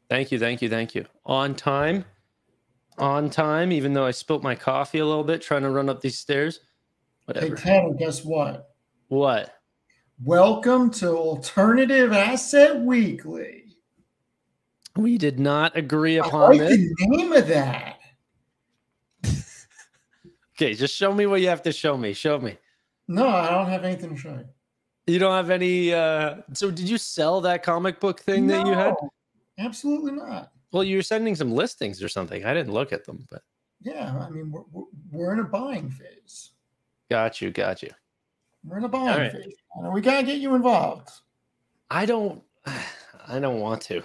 Thank you, thank you, thank you. On time. On time, even though I spilt my coffee a little bit trying to run up these stairs. Hey, Whatever. Tanner, guess what? What? Welcome to Alternative Asset Weekly. We did not agree I upon like this. the name of that. Okay, just show me what you have to show me. Show me. No, I don't have anything to show you. You don't have any so did you sell that comic book thing that you had? No, absolutely not. Well, you were sending some listings or something. I didn't look at them, but Yeah, I mean, we're in a buying phase. got you, got you. We're in a buying phase. We gotta get you involved. I don't want to.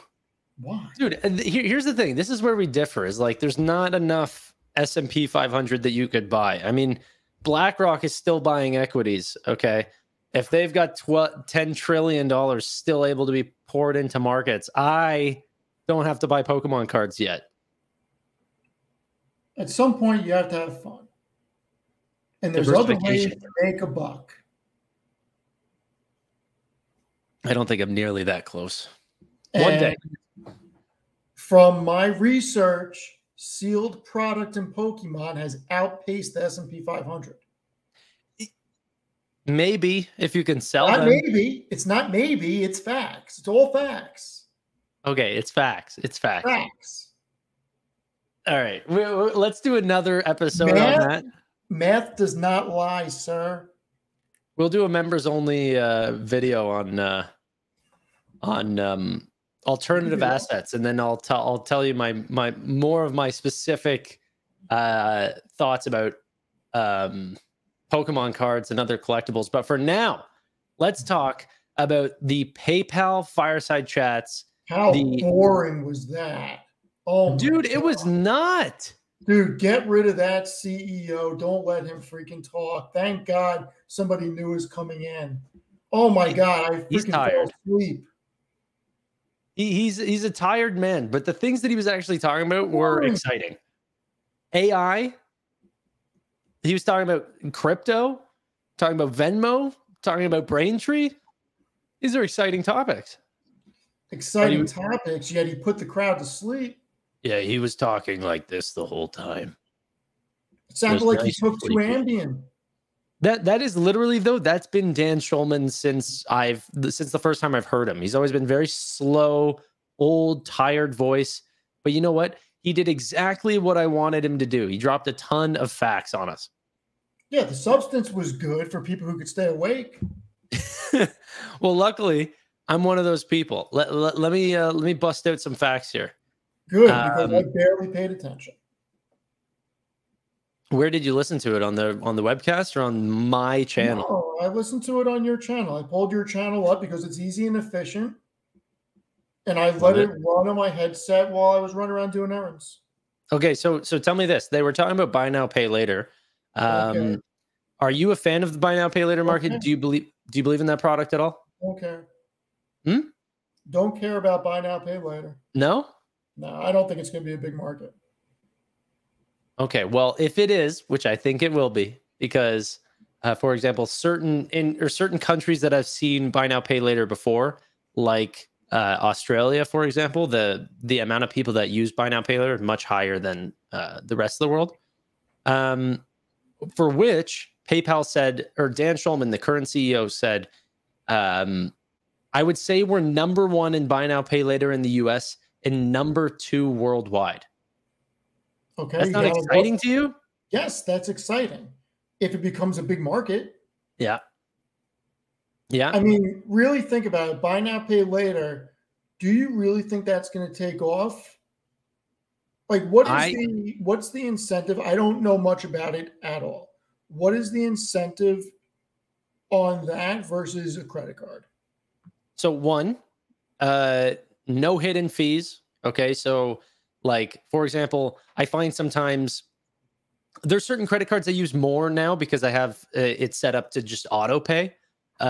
Why? Dude, here's the thing. This is where we differ. Is like there's not enough S&P 500 that you could buy. I mean, BlackRock is still buying equities, okay? If they've got $10 trillion still able to be poured into markets, I don't have to buy Pokemon cards yet. At some point, you have to have fun. And there's other ways to make a buck. I don't think I'm nearly that close. One day. From my research, sealed product in Pokemon has outpaced the S&P 500. Maybe if you can sell them. Maybe. It's not maybe. It's facts. It's all facts. Okay, it's facts. It's facts. Facts. All right. Let's do another episode on that. Math does not lie, sir. We'll do a members-only video on alternative assets, and then I'll tell you my more of my specific thoughts about Pokemon cards and other collectibles. But for now, let's talk about the PayPal fireside chats. How boring was that? Oh, dude, it was not. Dude, get rid of that CEO. Don't let him freaking talk. Thank God somebody new is coming in. Oh my God, I freaking fell asleep. He's a tired man, but the things that he was actually talking about were exciting. AI. He was talking about crypto, talking about Venmo, talking about Braintree. These are exciting topics. Exciting topics, yet he put the crowd to sleep. Yeah, he was talking like this the whole time. It sounded like he took 2 Ambien. That is literally, though, that's been Dan Schulman since the first time I've heard him. He's always been very slow, old, tired voice. But you know what? He did exactly what I wanted him to do. He dropped a ton of facts on us. Yeah, the substance was good for people who could stay awake. Well, luckily, I'm one of those people. Let me bust out some facts here. Good, because I barely paid attention. Where did you listen to it? On the webcast or on my channel? No, I listened to it on your channel. I pulled your channel up because it's easy and efficient. And I let it run on my headset while I was running around doing errands. Okay, so tell me this. They were talking about buy now, pay later. Okay. Are you a fan of the buy now, pay later market? Okay. Do you believe in that product at all? Okay. Don't care about buy now, pay later. No? No, I don't think it's going to be a big market. Okay, well, if it is, which I think it will be, because, for example, certain countries that I've seen buy now, pay later before, like Australia, for example, the amount of people that use buy now, pay later is much higher than the rest of the world. For which PayPal said, or Dan Schulman, the current CEO, said, I would say we're #1 in buy now, pay later in the US and #2 worldwide. Okay. That's not exciting to you? Yes, that's exciting. If it becomes a big market. Yeah. Yeah. I mean, really think about it. Buy now, pay later. Do you really think that's going to take off? Like, what's the incentive? I don't know much about it at all. What is the incentive on that versus a credit card? So one, no hidden fees. Okay. So like, for example, I find sometimes there's certain credit cards I use more now because I have it set up to just auto pay.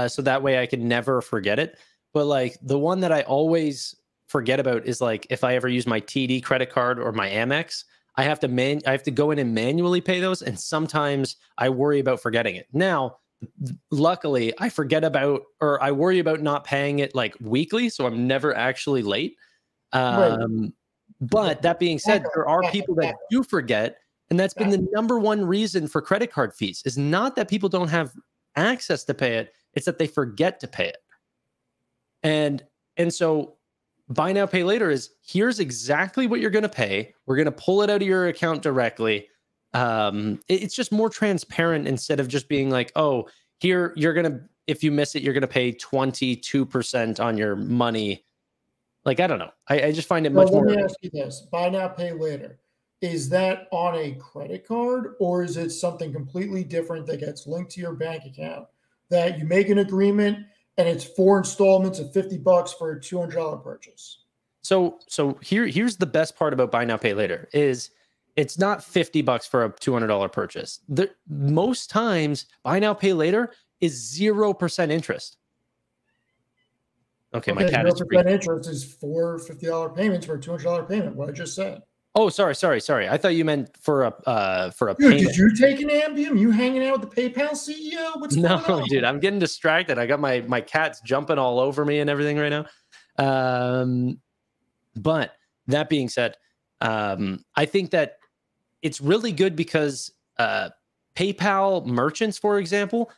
So that way I can never forget it. But like the one that I always forget about is like, if I ever use my TD credit card or my Amex, I have to go in and manually pay those. And sometimes I worry about forgetting it. Now, luckily I worry about not paying it like weekly. So I'm never actually late. Right. But that being said, there are people that do forget, and that's been the number one reason for credit card fees. Is not that people don't have access to pay it; it's that they forget to pay it. And so buy now, pay later is here's exactly what you're going to pay. We're going to pull it out of your account directly. It's just more transparent instead of just being like, oh, here you're going to, if you miss it, you're going to pay 22% on your money. Like, I don't know. I just find it much more. Let me ask you this. Buy now, pay later. Is that on a credit card or is it something completely different that gets linked to your bank account that you make an agreement and it's 4 installments of $50 for a $200 purchase? So here's the best part about buy now, pay later is it's not $50 for a $200 purchase. Most times buy now, pay later is 0% interest. Okay, my cat is 0% interest is 4 $50 payments for a $200 payment. What I just said. Oh, sorry. I thought you meant for a Dude, payment. Did you take an Ambium? You hanging out with the PayPal CEO? What's going on? Dude, I'm getting distracted. I got my cats jumping all over me and everything right now. But that being said, I think that it's really good because PayPal merchants, for example,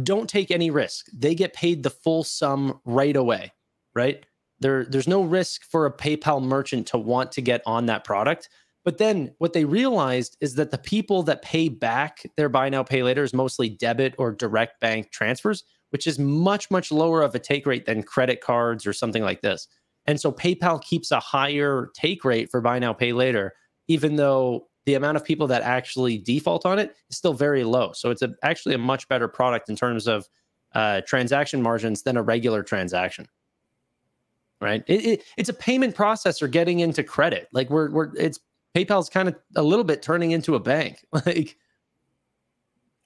don't take any risk. They get paid the full sum right away, right? There's no risk for a PayPal merchant to want to get on that product. But then what they realized is that the people that pay back their buy now, pay later is mostly debit or direct bank transfers, which is much, much lower of a take rate than credit cards or something like this. And so PayPal keeps a higher take rate for buy now, pay later, even though the amount of people that actually default on it is still very low. So it's actually a much better product in terms of transaction margins than a regular transaction. Right? It's a payment processor getting into credit. Like it's PayPal's kind of a little bit turning into a bank. Like,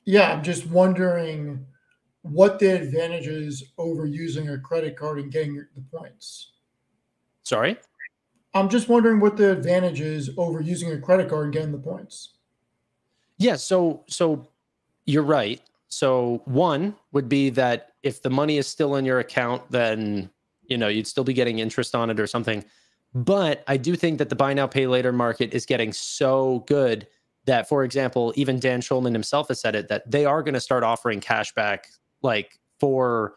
yeah, I'm just wondering what the advantages over using a credit card and getting the points. Sorry? I'm just wondering what the advantage is over using a credit card and getting the points. Yeah, so you're right. So one would be that if the money is still in your account, then you'd still be getting interest on it or something. But I do think that the buy now, pay later market is getting so good that, for example, even Dan Schulman himself has said it, that they are going to start offering cash back like for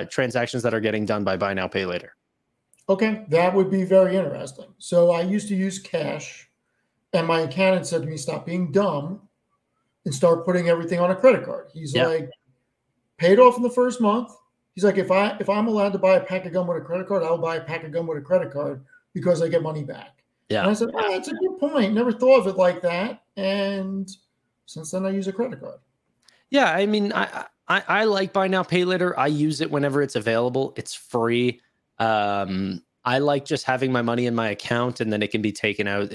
transactions that are getting done by buy now, pay later. Okay, that would be very interesting. So I used to use cash, and my accountant said to me, stop being dumb and start putting everything on a credit card. He's like, paid off in the first month. He's like, if I'm allowed to buy a pack of gum with a credit card, I'll buy a pack of gum with a credit card because I get money back. Yeah. And I said, that's a good point. Never thought of it like that. And since then I use a credit card. Yeah. I mean, I like buy now, pay later. I use it whenever it's available. It's free. I like just having my money in my account and then it can be taken out.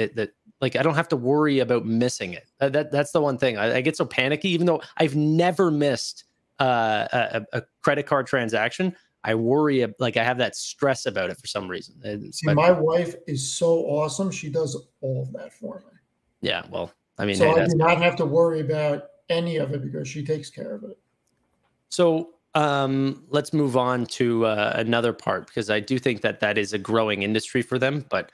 Like, I don't have to worry about missing it. That's the one thing. I get so panicky, even though I've never missed a credit card transaction. I worry, like I have that stress about it for some reason. See, my wife is so awesome. She does all of that for me. Yeah, well, I mean, so I do not have to worry about any of it because she takes care of it. So let's move on to another part, because I do think that is a growing industry for them. But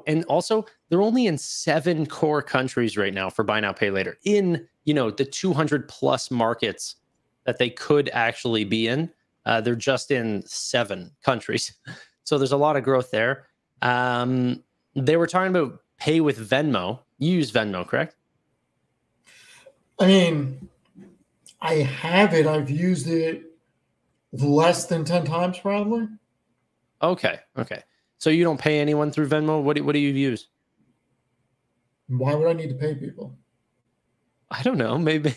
and also they're only in 7 core countries right now for buy now, pay later in the 200 plus markets that they could actually be in. They're just in 7 countries. So there's a lot of growth there. They were talking about pay with Venmo. You use Venmo, correct? I mean, I have it. I've used it less than 10 times probably. Okay. So you don't pay anyone through Venmo? What do you use? Why would I need to pay people? I don't know. Maybe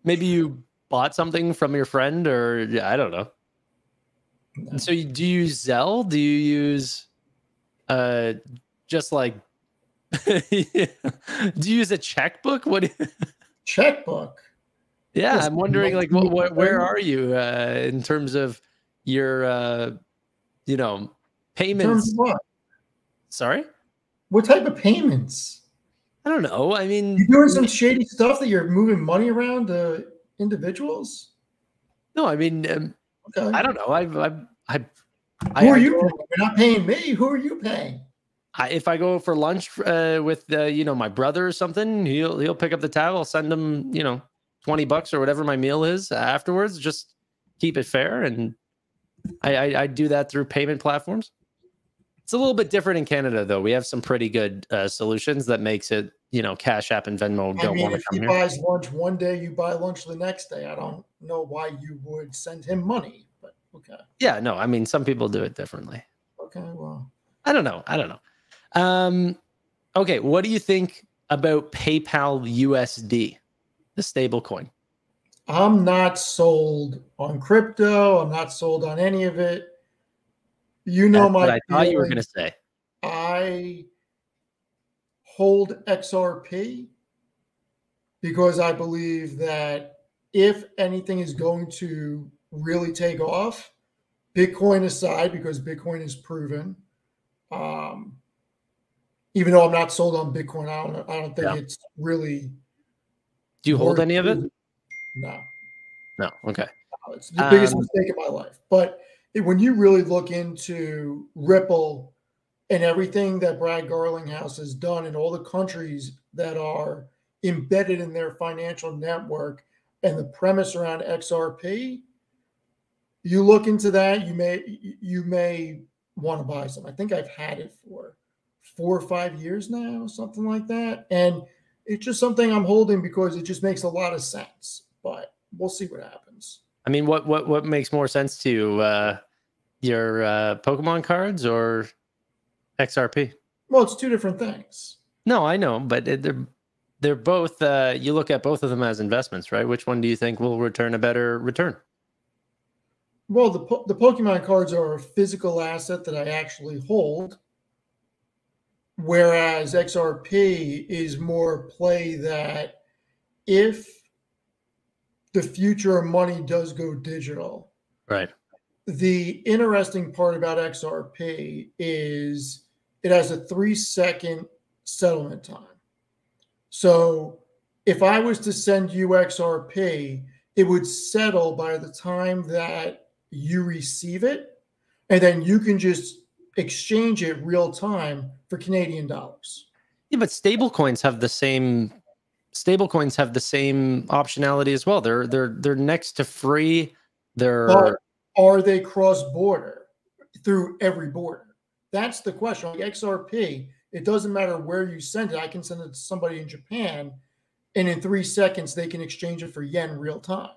maybe you bought something from your friend, or I don't know. No. So do you use Zelle? Do you use just like do you use a checkbook? What checkbook? Yeah, I'm wondering like where are you in terms of your payments? In terms of what? Sorry? What type of payments? I don't know. I mean, you're doing some shady stuff that you're moving money around to individuals? No, I mean, okay. I don't know. Who are you paying? You're not paying me. Who are you paying? If I go for lunch with my brother or something, he'll pick up the tab. I'll send him $20 or whatever my meal is afterwards. Just keep it fair, and I do that through payment platforms. It's a little bit different in Canada, though. We have some pretty good solutions that makes it, Cash App and Venmo don't want to come here. If he buys lunch one day, you buy lunch the next day. I don't know why you would send him money, but okay. Yeah, no, I mean, some people do it differently. Okay, well. I don't know. Okay, what do you think about PayPal USD, the stable coin? I'm not sold on crypto. I'm not sold on any of it. That's what I thought you were going to say. I hold XRP because I believe that if anything is going to really take off, Bitcoin aside, because Bitcoin is proven, even though I'm not sold on Bitcoin, I don't think it's really. Do you hold any of it? No. No. Okay. It's the biggest mistake of my life. But when you really look into Ripple and everything that Brad Garlinghouse has done in all the countries that are embedded in their financial network and the premise around XRP, you look into that, you may want to buy some. I think I've had it for 4 or 5 years now, something like that. And it's just something I'm holding because it just makes a lot of sense. But we'll see what happens. I mean, what makes more sense to you, your Pokemon cards or XRP? Well, it's two different things. No, I know, but they're both. You look at both of them as investments, right? Which one do you think will return a better return? Well, the Pokemon cards are a physical asset that I actually hold, whereas XRP is more play that if the future of money does go digital. Right. The interesting part about XRP is it has a 3-second settlement time. So if I was to send you XRP, it would settle by the time that you receive it, and then you can just exchange it real time for Canadian dollars. Yeah, but stablecoins have the same optionality as well. They're next to free. But are they cross-border through every border? That's the question. Like XRP, it doesn't matter where you send it. I can send it to somebody in Japan, and in 3 seconds, they can exchange it for yen real time.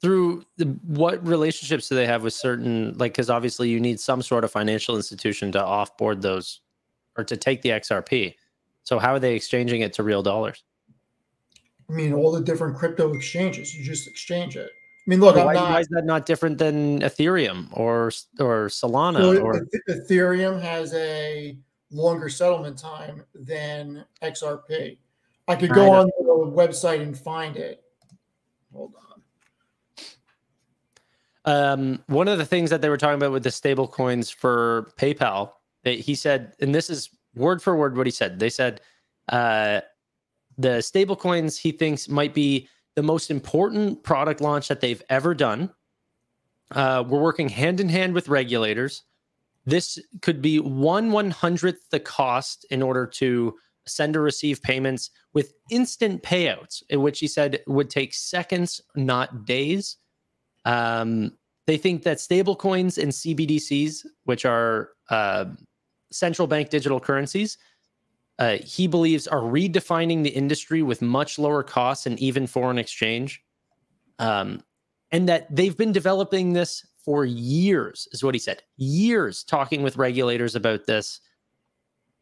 Through what relationships do they have with certain, because obviously you need some sort of financial institution to offboard those or to take the XRP. So how are they exchanging it to real dollars? I mean, all the different crypto exchanges, you just exchange it. I mean, look, why is that not different than Ethereum or Solana? So Ethereum has a longer settlement time than XRP. I could go on the website and find it. Hold on. One of the things that they were talking about with the stable coins for PayPal, he said, and this is word for word what he said. They said the stable coins he thinks might be the most important product launch that they've ever done. We're working hand in hand with regulators. This could be 1/100th the cost in order to send or receive payments with instant payouts, in which he said would take seconds, not days. They think that stable coins and CBDCs, which are central bank digital currencies, he believes are redefining the industry with much lower costs and even foreign exchange. And that they've been developing this for years, is what he said. Years talking with regulators about this.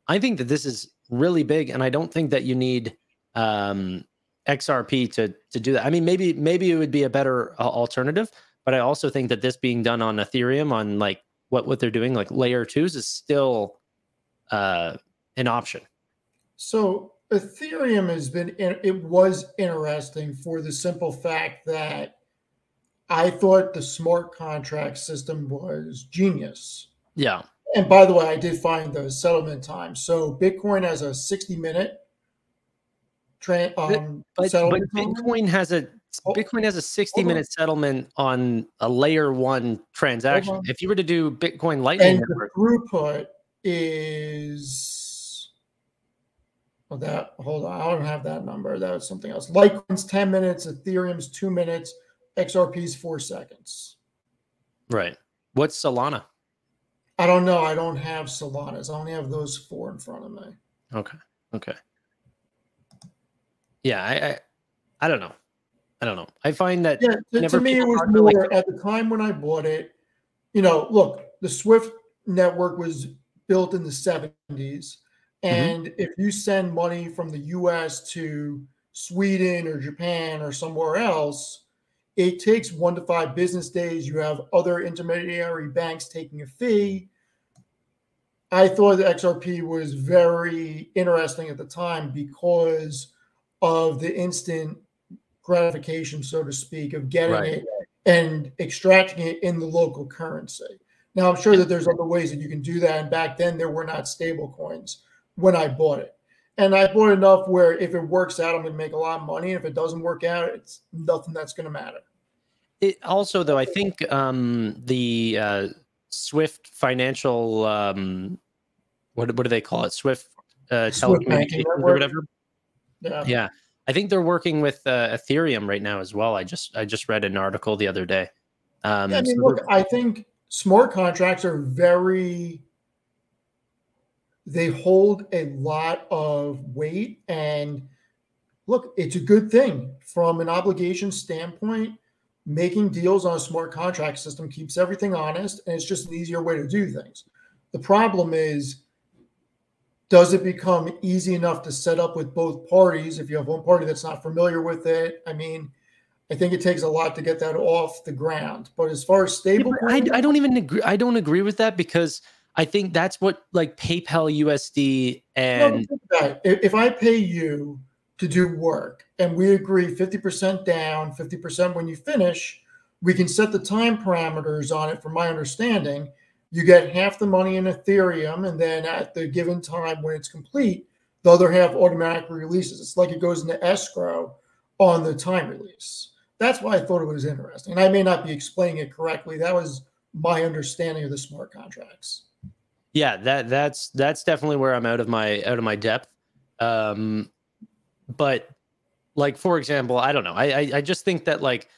I think that this is really big, and I don't think that you need XRP to do that. I mean, maybe it would be a better alternative, but I also think that this being done on Ethereum, on like what they're doing, like layer 2s, is still an option. So Ethereum was interesting for the simple fact that I thought the smart contract system was genius. Yeah. And by the way, I did find the settlement time. So Bitcoin has a 60-minute but settlement time. Bitcoin has a Oh, Bitcoin has a hold on, 60-minute settlement on a layer 1 hold transaction. on. If you were to do Bitcoin Lightning And the Network, throughput is that. Hold on, I don't have that number. That was something else. Litecoin's 10 minutes, Ethereum's 2 minutes, XRP's 4 seconds. right? What's Solana? I don't know. I don't have Solana's. I only have those 4 in front of me. Okay. Okay. Yeah, I don't know. I don't know. I find that Yeah, to whenever me, it people was talk about like, more at the time when I bought it. Look, the Swift network was built in the 70s. mhm, And if you send money from the US to Sweden or Japan or somewhere else, it takes 1 to 5 business days. You have other intermediary banks taking a fee. I thought the XRP was very interesting at the time because of the instant gratification, so to speak, of getting right. it and extracting it in the local currency. Now, I'm sure Yeah. that there's other ways that you can do that. And back then, there were not stable coins when I bought it. And I bought enough where if it works out, I'm going to make a lot of money. And if it doesn't work out, it's nothing that's going to matter. It also, though, I think the Swift financial, what do they call it? Swift The Swift banking telecommunications or network. whatever. Yeah. Yeah, I think they're working with Ethereum right now as well. I just read an article the other day. Yeah. I mean, So look, I think smart contracts are they hold a lot of weight. And look, it's a good thing from an obligation standpoint. Making deals on a smart contract system keeps everything honest, and it's just an easier way to do things. The problem is, does it become easy enough to set up with both parties if you have one party that's not familiar with it? I mean, I think it takes a lot to get that off the ground. But as far as yeah, but I, stablecoin, I don't even agree. I don't agree with that because I think that's what like PayPal USD no, but and think about it. If I pay you to do work and we agree 50% down, 50% when you finish, we can set the time parameters on it. From my understanding, you get half the money in Ethereum, and then at the given time when it's complete, the other half automatically releases. It's like it goes into escrow on the time release. That's why I thought it was interesting. And I may not be explaining it correctly. That was my understanding of the smart contracts. yeah, that's definitely where I'm out of my depth. Um, but like for example, I don't know. I just think that like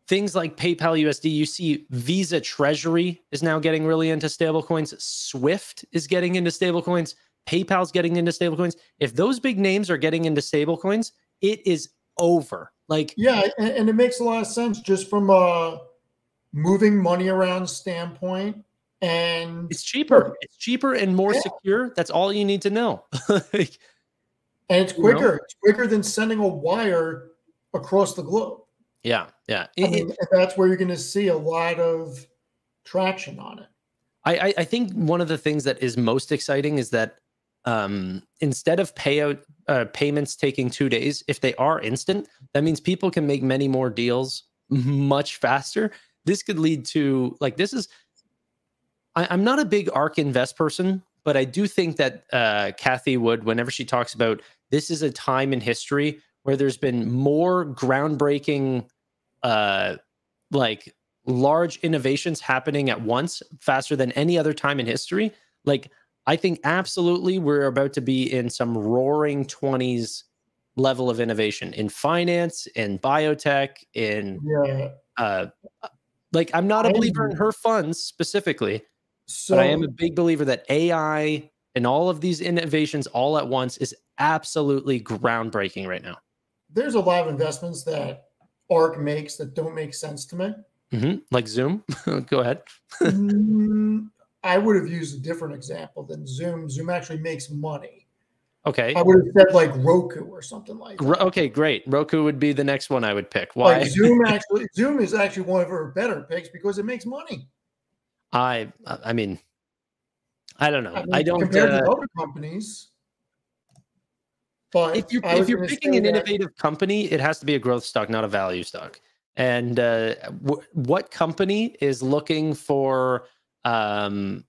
things like PayPal USD, you see Visa Treasury is now getting really into stablecoins. Swift is getting into stablecoins. PayPal's getting into stablecoins. If those big names are getting into stablecoins, it is over. Like Yeah, and it makes a lot of sense just from a moving money around standpoint. And it's cheaper. look, It's cheaper and more yeah, secure. That's all you need to know. Like, and it's you know? quicker. It's quicker than sending a wire across the globe. Yeah, yeah. I mean, and that's where you're going to see a lot of traction on it. I think one of the things that is most exciting is that instead of payments taking 2 days, if they are instant, that means people can make many more deals much faster. This could lead to like this is. I'm not a big ARK Invest person, but I do think that Kathy Wood, whenever she talks about this, is a time in history where there's been more groundbreaking like large innovations happening at once faster than any other time in history. Like I think absolutely we're about to be in some roaring 20s level of innovation in finance, in biotech, in Yeah. uh like I'm not a believer in her funds specifically, but I am a So big believer that AI and all of these innovations all at once is absolutely groundbreaking right now. there's a lot of investments that ARK makes that don't make sense to me. Like Zoom. Go ahead. Mm, I would have used a different example than Zoom. Zoom actually makes money. I Okay. would have said like Roku or something like that. Okay, great. Roku would be the next one I would pick. Like Why? Zoom is actually one of our better picks because it makes money. I mean, I don't know. I I mean, don't compared to other companies. if But you're I if was you're going to picking say an that innovative company, it has to be a growth stock, not a value stock. And what company is looking for um,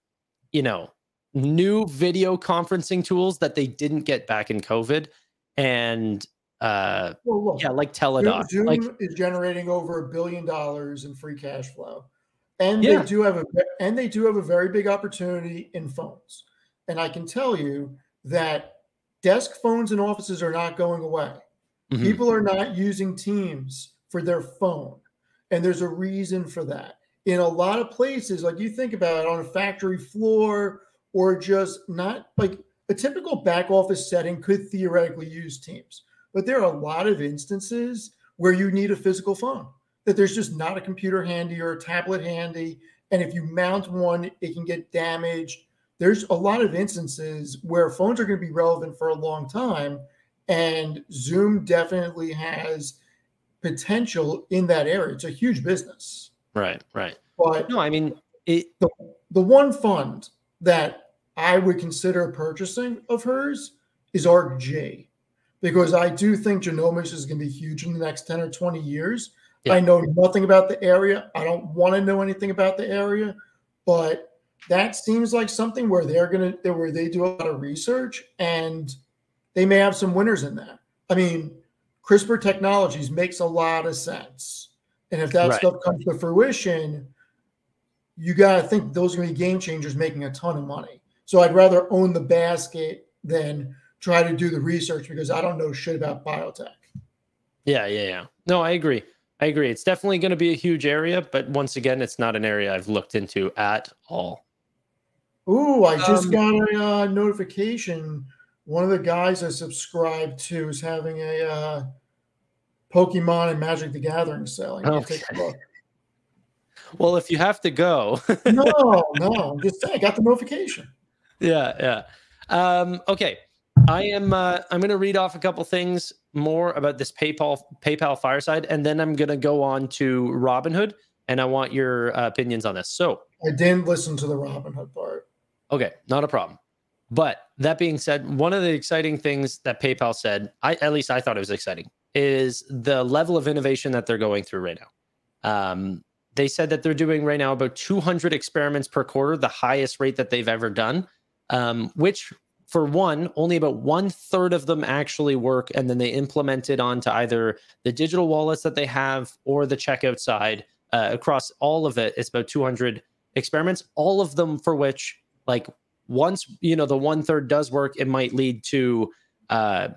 you know, new video conferencing tools that they didn't get back in COVID and Well, yeah, look, like Teladoc. Like, Zoom is generating over $1 billion in free cash flow, and yeah. they do have a very big opportunity in phones. And I can tell you that desk phones in offices are not going away. Mhm. People are not using Teams for their phone, and there's a reason for that. In a lot of places, like you think about it, on a factory floor or just not like a typical back office setting could theoretically use Teams. But there are a lot of instances where you need a physical phone, that there's just not a computer handy or a tablet handy. And if you mount one, it can get damaged. There's a lot of instances where phones are going to be relevant for a long time. And Zoom definitely has potential in that area. It's a huge business. Right, right. But No, I mean, it, the, the one fund that I would consider purchasing of hers is ARCG, because I do think genomics is going to be huge in the next 10 or 20 years. yeah. I know nothing about the area. I don't want to know anything about the area, but that seems like something where where they do a lot of research, and they may have some winners in that. I mean, CRISPR Technologies makes a lot of sense. And if that Right. stuff comes to fruition, you got to think those are going to be game changers making a ton of money. So I'd rather own the basket than try to do the research, because I don't know shit about biotech. Yeah, yeah, yeah. No, I agree. I agree. It's definitely going to be a huge area, but once again, it's not an area I've looked into at all. Ooh, I just got a notification. One of the guys I subscribed to is having a Pokemon and Magic the Gathering sale. I need to take a look. Well, if you have to go. No, I'm just saying, I got the notification. Yeah, yeah. Okay. I'm going to read off a couple things more about this PayPal Fireside, and then I'm going to go on to Robinhood, and I want your opinions on this. So I didn't listen to the Robinhood part. Okay, not a problem. But that being said, one of the exciting things that PayPal said, at least I thought it was exciting, is the level of innovation that they're going through right now. They said that they're doing right now about 200 experiments per quarter, the highest rate that they've ever done, which for one, only about 1/3 of them actually work. And then they implement it onto either the digital wallets that they have or the checkout side. Across all of it, it's about 200 experiments, all of them for which, like, once the 1/3 does work, it might lead to a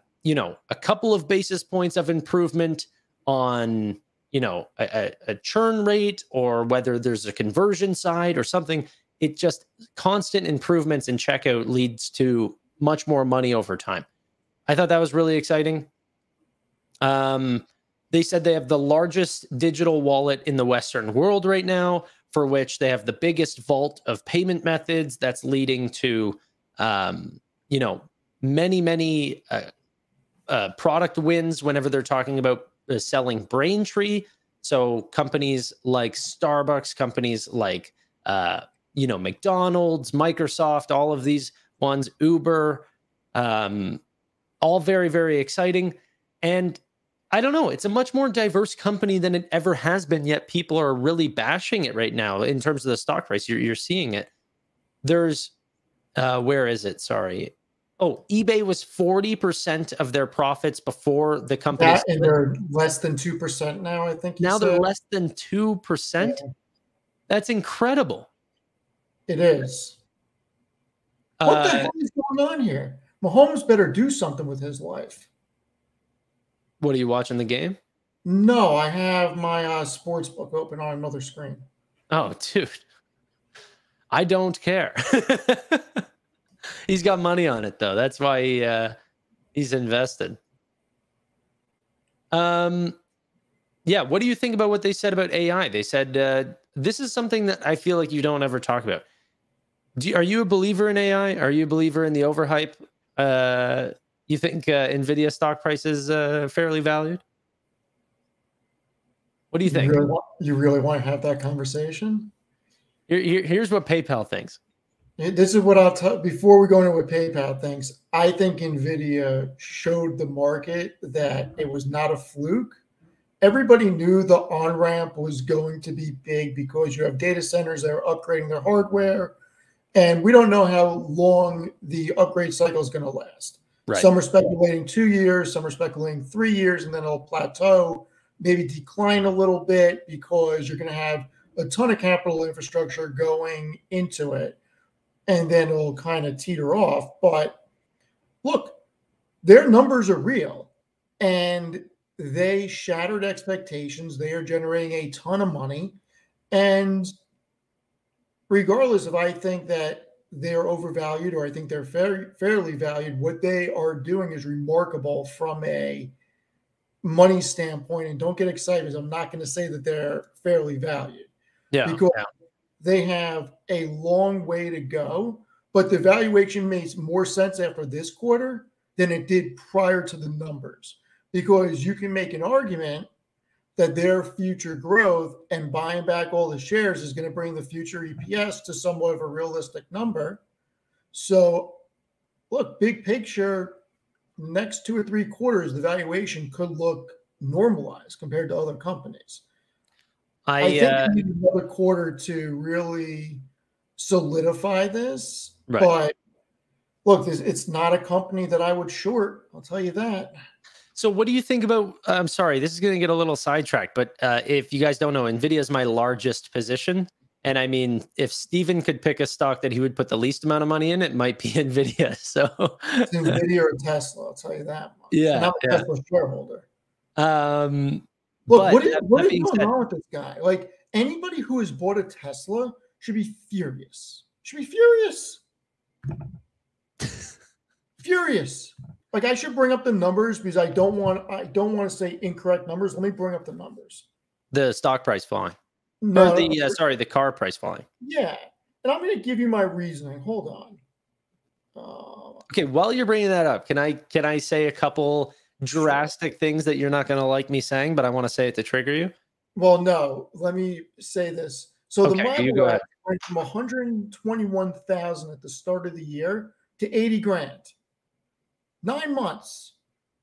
couple of basis points of improvement on a churn rate, or whether there's a conversion side or something. It just constant improvements in checkout leads to much more money over time. I thought that was really exciting. They said they have the largest digital wallet in the Western world right now, for which they have the biggest vault of payment methods. That's leading to, many product wins whenever they're talking about selling Braintree. So companies like Starbucks, companies like, McDonald's, Microsoft, all of these ones, Uber, all very, very exciting. And I don't know, it's a much more diverse company than it ever has been, yet people are really bashing it right now in terms of the stock price. You're seeing it. There's, where is it? Sorry. Oh, eBay was 40% of their profits before the company. And they're less than 2% now, I think. Now they're less than 2%. Yeah. That's incredible. It is. What the hell is going on here? Mahomes better do something with his life. What, are you watching the game? No, I have my sports book open on another screen. Oh, dude. I don't care. He's got money on it, though. That's why he's invested. Yeah, what do you think about what they said about AI? They said this is something that I feel like you don't ever talk about. Are you a believer in AI? Are you a believer in the overhype? You think NVIDIA stock price is fairly valued? What do you think? You really want to have that conversation? Here's what PayPal thinks. This is what I'll tell before we go into what PayPal thinks. I think NVIDIA showed the market that it was not a fluke. Everybody knew the on-ramp was going to be big because you have data centers that are upgrading their hardware, and we don't know how long the upgrade cycle is going to last. Right. Some are speculating 2 years, some are speculating 3 years, and then it'll plateau, maybe decline a little bit because you're going to have a ton of capital infrastructure going into it, and then it'll kind of teeter off. But look, their numbers are real, and they shattered expectations. They are generating a ton of money. And regardless if I think that they're overvalued or I think they're fairly valued, what they are doing is remarkable from a money standpoint. And don't get excited. I'm not going to say that they're fairly valued because they have a long way to go. But the valuation makes more sense after this quarter than it did prior to the numbers, because you can make an argument that their future growth and buying back all the shares is going to bring the future EPS to somewhat of a realistic number. So, look, big picture, next 2 or 3 quarters, the valuation could look normalized compared to other companies. I think we need another quarter to really solidify this. Right. But look, it's not a company that I would short. I'll tell you that. So what do you think about, I'm sorry, this is going to get a little sidetracked, but if you guys don't know, NVIDIA is my largest position. And I mean, if Steven could pick a stock that he would put the least amount of money in, it might be NVIDIA. So it's NVIDIA or Tesla, I'll tell you that much. Yeah. And I'm a Tesla shareholder. Look, what is going on with this guy? Like, anybody who has bought a Tesla should be furious. Should be furious. Furious. Like, I should bring up the numbers because I don't want to say incorrect numbers. Let me bring up the numbers. The stock price falling. No, the car price falling. Yeah. And I'm going to give you my reasoning. Hold on. Okay, while you're bringing that up, can I say a couple drastic things that you're not going to like me saying, but I want to say it to trigger you? Well, no. Let me say this. So okay, the you go ahead. went from 121,000 at the start of the year to 80 grand. 9 months.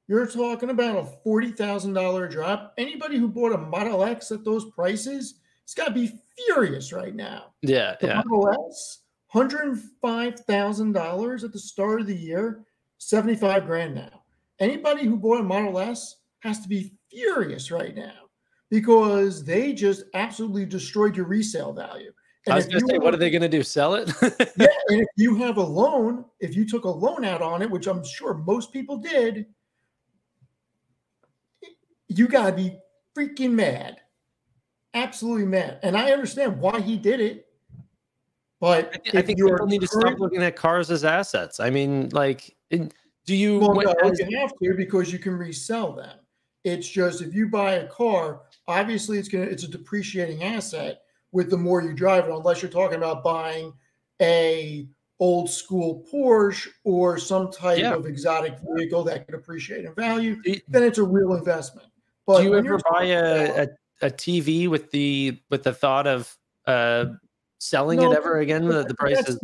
You're talking about a $40,000 drop. Anybody who bought a Model X at those prices, it's got to be furious right now. Yeah, the Model S, $105,000 at the start of the year, 75 grand now. Anybody who bought a Model S has to be furious right now because they just absolutely destroyed your resale value. And I was going to say, what are they going to do? Sell it? Yeah, and if you have a loan, if you took a loan out on it, which I'm sure most people did, you got to be freaking mad. Absolutely mad. And I understand why he did it. But I think people need to stop looking at cars as assets. I mean, like, do you? Well, no, you have to because you can resell them. It's just if you buy a car, obviously it's a depreciating asset with the more you drive it, unless you're talking about buying a old school Porsche or some type of exotic vehicle that could appreciate in value, then it's a real investment. But do you ever buy a TV with the thought of selling it ever again? The price is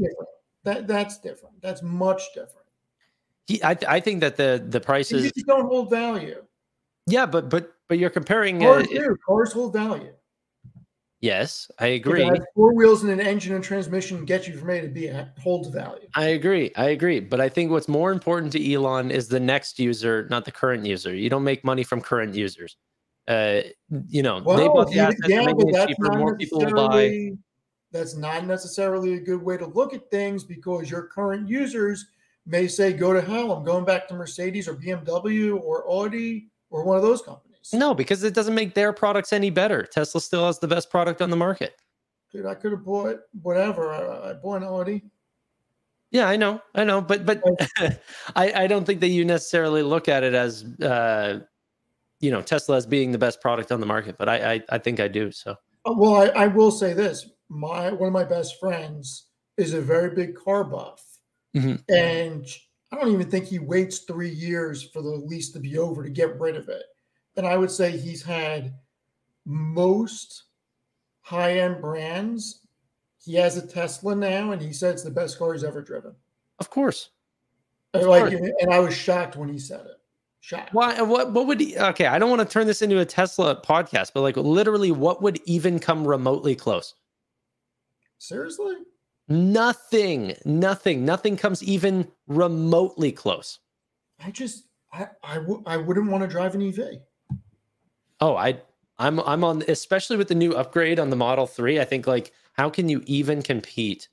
different. That's different. That's much different. I think that the prices don't hold value. Yeah, but you're comparing cars hold value. Yes, I agree. If it has 4 wheels and an engine and transmission get you from A to B, it holds value. I agree. But I think what's more important to Elon is the next user, not the current user. You don't make money from current users. They bought the assets, making it cheaper. More people will buy. That's not necessarily a good way to look at things because your current users may say, go to hell, I'm going back to Mercedes or BMW or Audi or one of those companies. No, because it doesn't make their products any better. Tesla still has the best product on the market. Dude, I could have bought whatever. I bought an Audi. Yeah, I know. But I don't think that you necessarily look at it as, Tesla as being the best product on the market. But I think I do. So. Well, I will say this. One of my best friends is a very big car buff. Mm-hmm. And I don't even think he waits 3 years for the lease to be over to get rid of it. And I would say he's had most high-end brands. He has a Tesla now, and he said it's the best car he's ever driven. Of course. And I was shocked when he said it. Shocked. Why? What would he? Okay, I don't want to turn this into a Tesla podcast, but like literally, what would even come remotely close? Seriously? Nothing comes even remotely close. I wouldn't want to drive an EV. Oh, I'm on, especially with the new upgrade on the Model 3. I think, like, how can you even compete?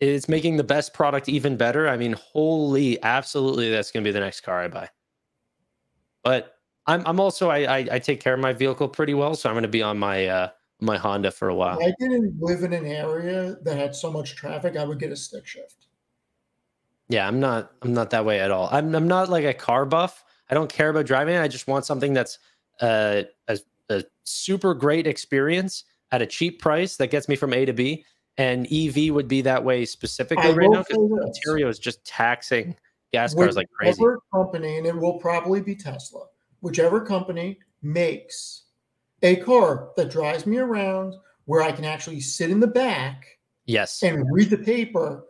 It's making the best product even better. I mean, holy, absolutely, that's going to be the next car I buy. But I'm also, I take care of my vehicle pretty well, so I'm going to be on my my Honda for a while. If I didn't live in an area that had so much traffic, I would get a stick shift. Yeah, I'm not that way at all. I'm not like a car buff. I don't care about driving. I just want something that's a super great experience at a cheap price that gets me from A to B. And EV would be that way specifically right now because Ontario is just taxing gas cars like crazy. Whichever company, and it will probably be Tesla, whichever company makes a car that drives me around where I can actually sit in the back, yes, and read the paper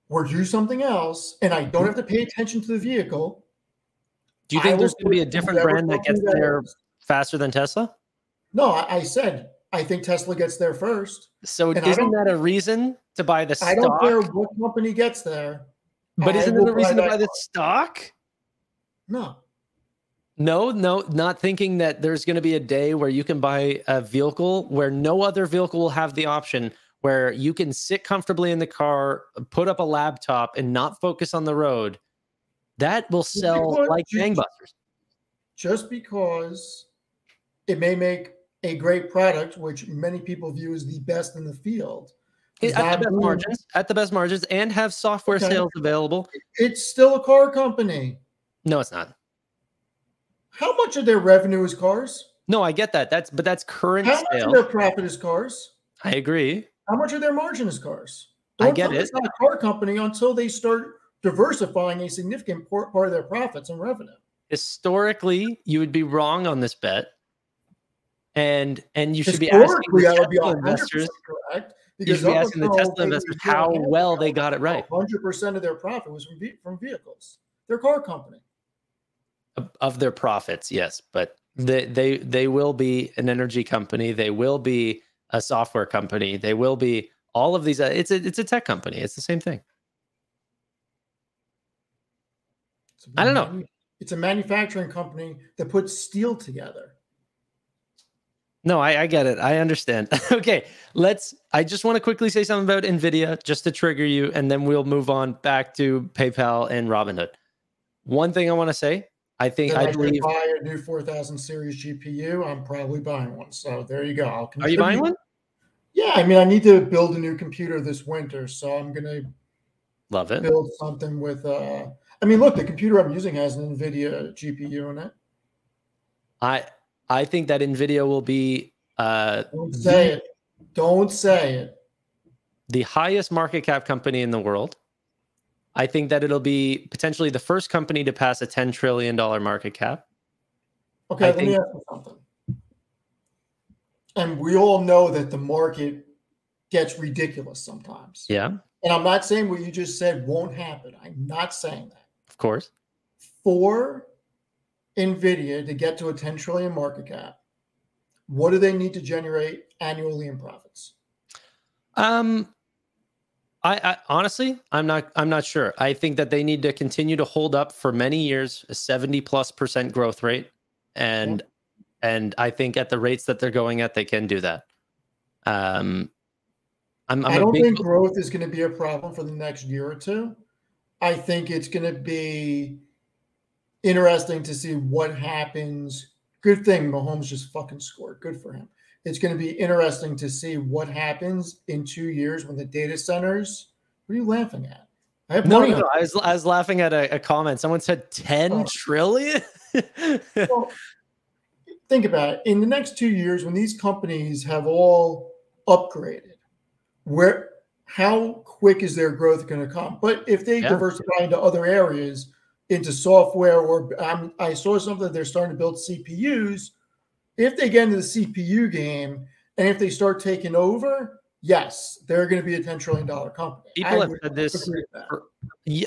or do something else, and I don't have to pay attention to the vehicle. Do you think there's going to be a different brand that gets there faster than Tesla? No, I said I think Tesla gets there first. So isn't that a reason to buy the stock? I don't care what company gets there. But isn't it a reason to buy the stock? No. No, not thinking that there's going to be a day where you can buy a vehicle where no other vehicle will have the option, where you can sit comfortably in the car, put up a laptop, and not focus on the road. That will sell like gangbusters. Just because it may make a great product, which many people view as the best in the field. At the best margins, and have software sales available. It's still a car company. No, it's not. How much of their revenue is cars? No, I get that. That's current sales. How much of their profit is cars? I agree. How much of their margin is cars? I get it. It's not a car company until they start diversifying a significant part of their profits and revenue. Historically, you would be wrong on this bet. And you should be asking the Tesla investors. Correct. You should be asking the Tesla investors how well they got it right. 100% of their profit was from vehicles. They're a car company. Of their profits, yes, but they will be an energy company. They will be a software company. They will be all of these. It's a tech company. It's the same thing. I don't know. It's a manufacturing company that puts steel together. No, I get it. I understand. Okay, I just want to quickly say something about NVIDIA just to trigger you, and then we'll move on back to PayPal and Robinhood. One thing I want to say, I believe buy a new 4000 series GPU. I'm probably buying one. So there you go. Are you buying one? Yeah, I mean, I need to build a new computer this winter, so I'm gonna build something with. I mean, look, the computer I'm using has an NVIDIA GPU in it. I think that NVIDIA will be don't say it. Don't say it. The highest market cap company in the world. I think that it'll be potentially the first company to pass a $10 trillion market cap. Okay, let me ask you something. And we all know that the market gets ridiculous sometimes. Yeah. And I'm not saying what you just said won't happen. I'm not saying that. Of course. For NVIDIA to get to a 10 trillion market cap, what do they need to generate annually in profits? I honestly, I'm not sure. I think that they need to continue to hold up for many years, a 70+% growth rate. And I think at the rates that they're going at, they can do that. I don't think growth is going to be a problem for the next year or two. I think it's going to be interesting to see what happens. Good thing Mahomes just fucking scored. Good for him. It's going to be interesting to see what happens in 2 years when the data centers. What are you laughing at? I have money. No, I was laughing at a comment. Someone said 10 trillion. Well, think about it. In the next 2 years, when these companies have all upgraded, how quick is their growth going to come? But if they diversify into other areas, into software, or I saw something they're starting to build CPUs. If they get into the CPU game and if they start taking over, yes, they're going to be a $10 trillion company. People have said this.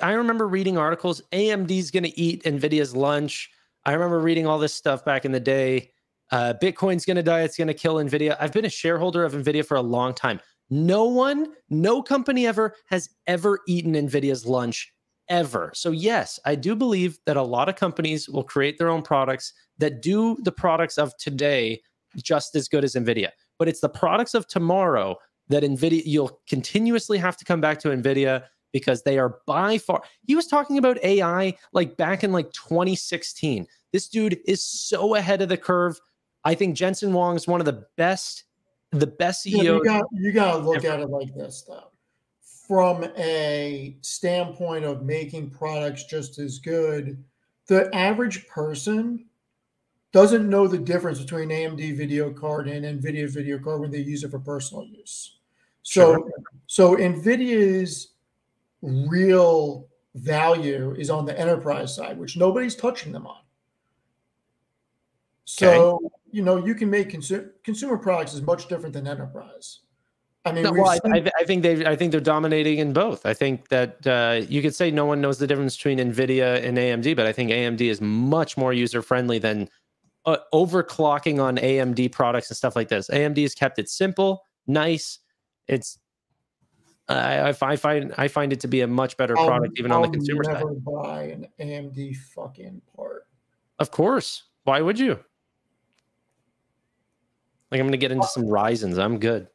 I remember reading articles. AMD's going to eat NVIDIA's lunch. I remember reading all this stuff back in the day. Bitcoin's going to die. It's going to kill NVIDIA. I've been a shareholder of NVIDIA for a long time. No company ever has ever eaten NVIDIA's lunch ever. So yes, I do believe that a lot of companies will create their own products that do the products of today just as good as NVIDIA. But it's the products of tomorrow that NVIDIA, you'll continuously have to come back to NVIDIA because they are by far, he was talking about AI like back in like 2016. This dude is so ahead of the curve. I think Jensen Huang is one of the best CEOs. You got to look at it like this, though. From a standpoint of making products just as good, the average person doesn't know the difference between AMD video card and NVIDIA video card when they use it for personal use. So NVIDIA's real value is on the enterprise side, which nobody's touching them on. So, you know, you can make consumer products is much different than enterprise. I mean, no, well, I think they're dominating in both. I think that you could say no one knows the difference between NVIDIA and AMD, but I think AMD is much more user friendly than overclocking on AMD products and stuff like this. AMD has kept it simple, nice. It's I find it to be a much better product even on the consumer side. I'll never buy an AMD fucking part. Of course. Why would you? Like, I'm going to get into some Ryzens. I'm good.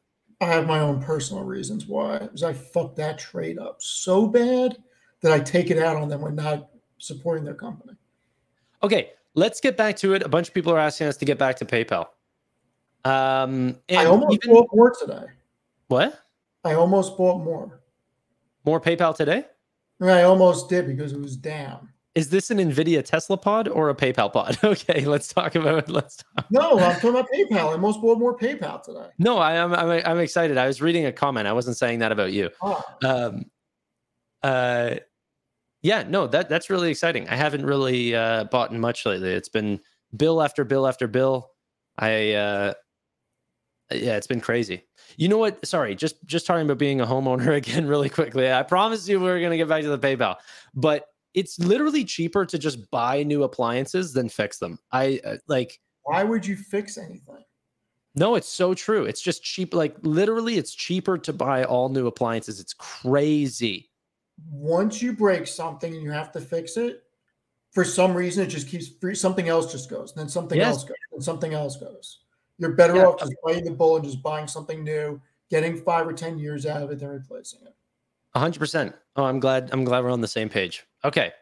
I have my own personal reasons why. Because I fucked that trade up so bad that I take it out on them when not supporting their company. Okay, let's get back to it. A bunch of people are asking us to get back to PayPal. And I almost bought more today. What? I almost bought more. More PayPal today? I almost did because it was down. Is this an NVIDIA Tesla pod or a PayPal pod? Okay, let's talk about it. No, I'm talking about PayPal. I almost bought more PayPal today. No, I'm excited. I was reading a comment. I wasn't saying that about you. Yeah, no, that's really exciting. I haven't really bought much lately. It's been bill after bill after bill. Yeah, it's been crazy. You know what? Sorry, just talking about being a homeowner again really quickly. I promised you we were going to get back to the PayPal, but it's literally cheaper to just buy new appliances than fix them. Like, why would you fix anything? No, it's so true. It's just cheap. Like, literally, it's cheaper to buy all new appliances. It's crazy. Once you break something and you have to fix it, for some reason, it just keeps something else just goes, and then something else goes, and something else goes. You're better off just biting the bullet and just buying something new, getting 5 or 10 years out of it than replacing it. 100%. Oh, I'm glad we're on the same page. Okay.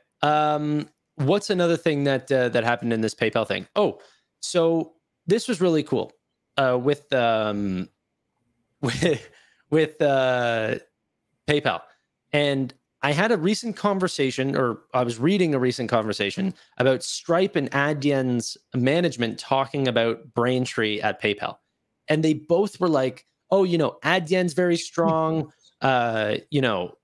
What's another thing that happened in this PayPal thing? Oh, so this was really cool. With PayPal, and I had a recent conversation, or I was reading a recent conversation about Stripe and Adyen's management talking about Braintree at PayPal, and they both were like, "Oh, you know, Adyen's very strong. You know,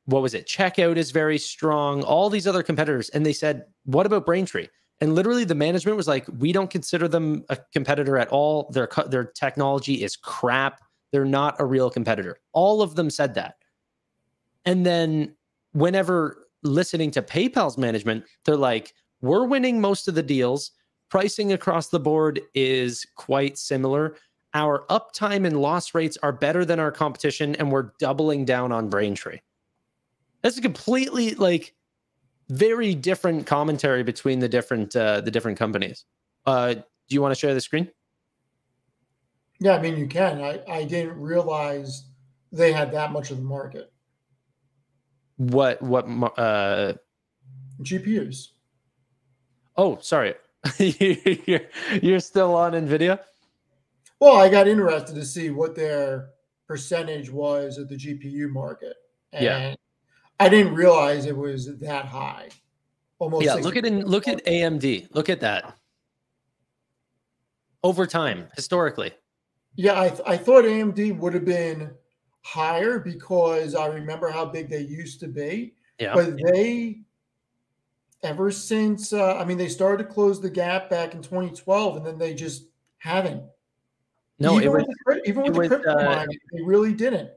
what was it? Checkout is very strong. All these other competitors." And they said, "What about Braintree?" And literally, the management was like, "We don't consider them a competitor at all. Their technology is crap. They're not a real competitor." All of them said that. And then whenever listening to PayPal's management, they're like, "We're winning most of the deals. Pricing across the board is quite similar. Our uptime and loss rates are better than our competition, and we're doubling down on Braintree." That's a completely, like, very different commentary between the different companies. Do you want to share the screen? Yeah, I mean, you can. I didn't realize they had that much of the market. What GPUs? Oh, sorry. You're still on NVIDIA? Well, I got interested to see what their percentage was of the GPU market. And I didn't realize it was that high. Almost. Yeah, look at AMD. Look at that. Over time, historically. Yeah, I thought AMD would have been higher because I remember how big they used to be. Yeah. But they, ever since, I mean, they started to close the gap back in 2012, and then they just haven't. No, even with the crypto mining, they really didn't.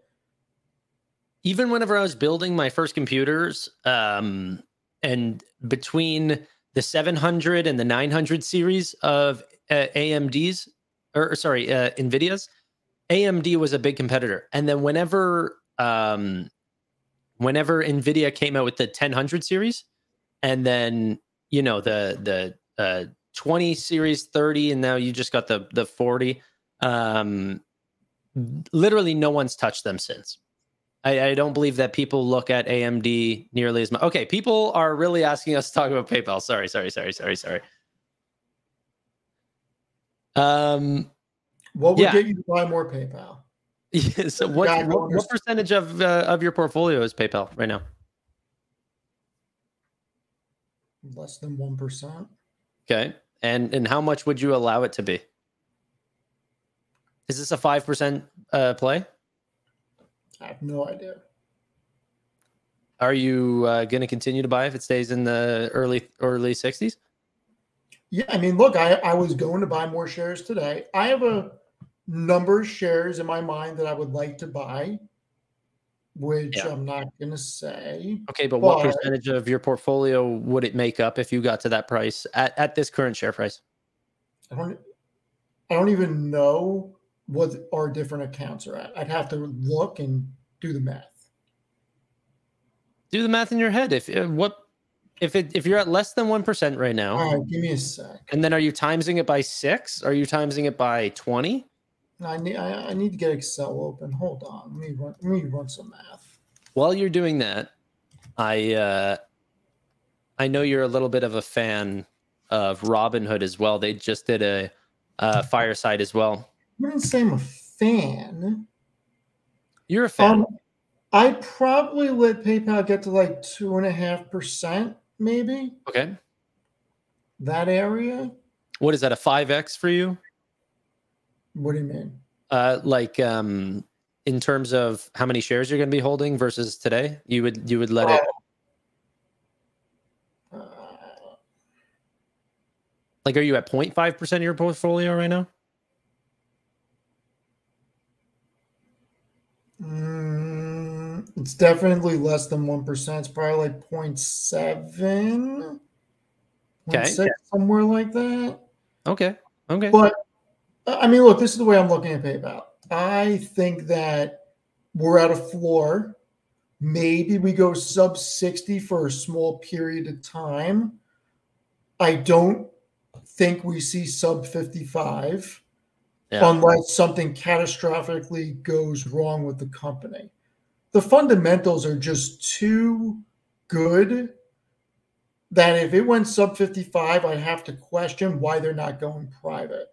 Even whenever I was building my first computers, and between the 700 and the 900 series of NVIDIA's, AMD was a big competitor. And then whenever whenever Nvidia came out with the 1000 series, and then the 20 series, 30, and now you just got the 40. Literally, no one's touched them since. I don't believe that people look at AMD nearly as much. Okay, people are really asking us to talk about PayPal. Sorry. What would get you to buy more PayPal? Yeah, so what percentage of your portfolio is PayPal right now? Less than 1%. Okay, and how much would you allow it to be? Is this a 5% play? I have no idea. Are you going to continue to buy if it stays in the early 60s? Yeah, I mean, look, I was going to buy more shares today. I have a number of shares in my mind that I would like to buy, which I'm not going to say. Okay, but what percentage of your portfolio would it make up if you got to that price at this current share price? I don't even know what our different accounts are at. I'd have to look and do the math. Do the math in your head. If you're at less than 1% right now, all right, give me a sec. And then are you timesing it by 6? Are you timesing it by 20? I need to get Excel open. Hold on. Let me run some math. While you're doing that, I know you're a little bit of a fan of Robinhood as well. They just did a fireside as well. I wouldn't say I'm a fan. You're a fan. I'd probably let PayPal get to like 2.5%, maybe. Okay. That area. What is that, a 5x for you? What do you mean? In terms of how many shares you're going to be holding versus today, you would let it. Like, are you at 0.5% of your portfolio right now? It's definitely less than 1%. It's probably like 0.7, 0.6, somewhere like that. Okay. But I mean, look, this is the way I'm looking at PayPal. I think that we're at a floor. Maybe we go sub 60 for a small period of time. I don't think we see sub 55 unless something catastrophically goes wrong with the company. The fundamentals are just too good that if it went sub 55, I'd have to question why they're not going private.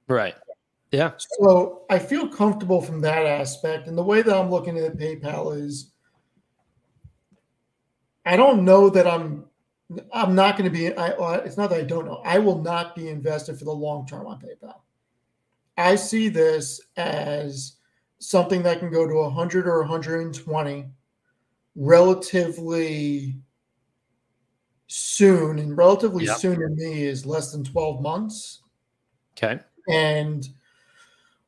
Right. Yeah. So I feel comfortable from that aspect. And the way that I'm looking at PayPal is I don't know that I'm not going to be, it's not that I don't know. I will not be invested for the long term on PayPal. I see this as something that can go to 100 or 120 relatively soon. And relatively soon to me is less than 12 months. Okay. And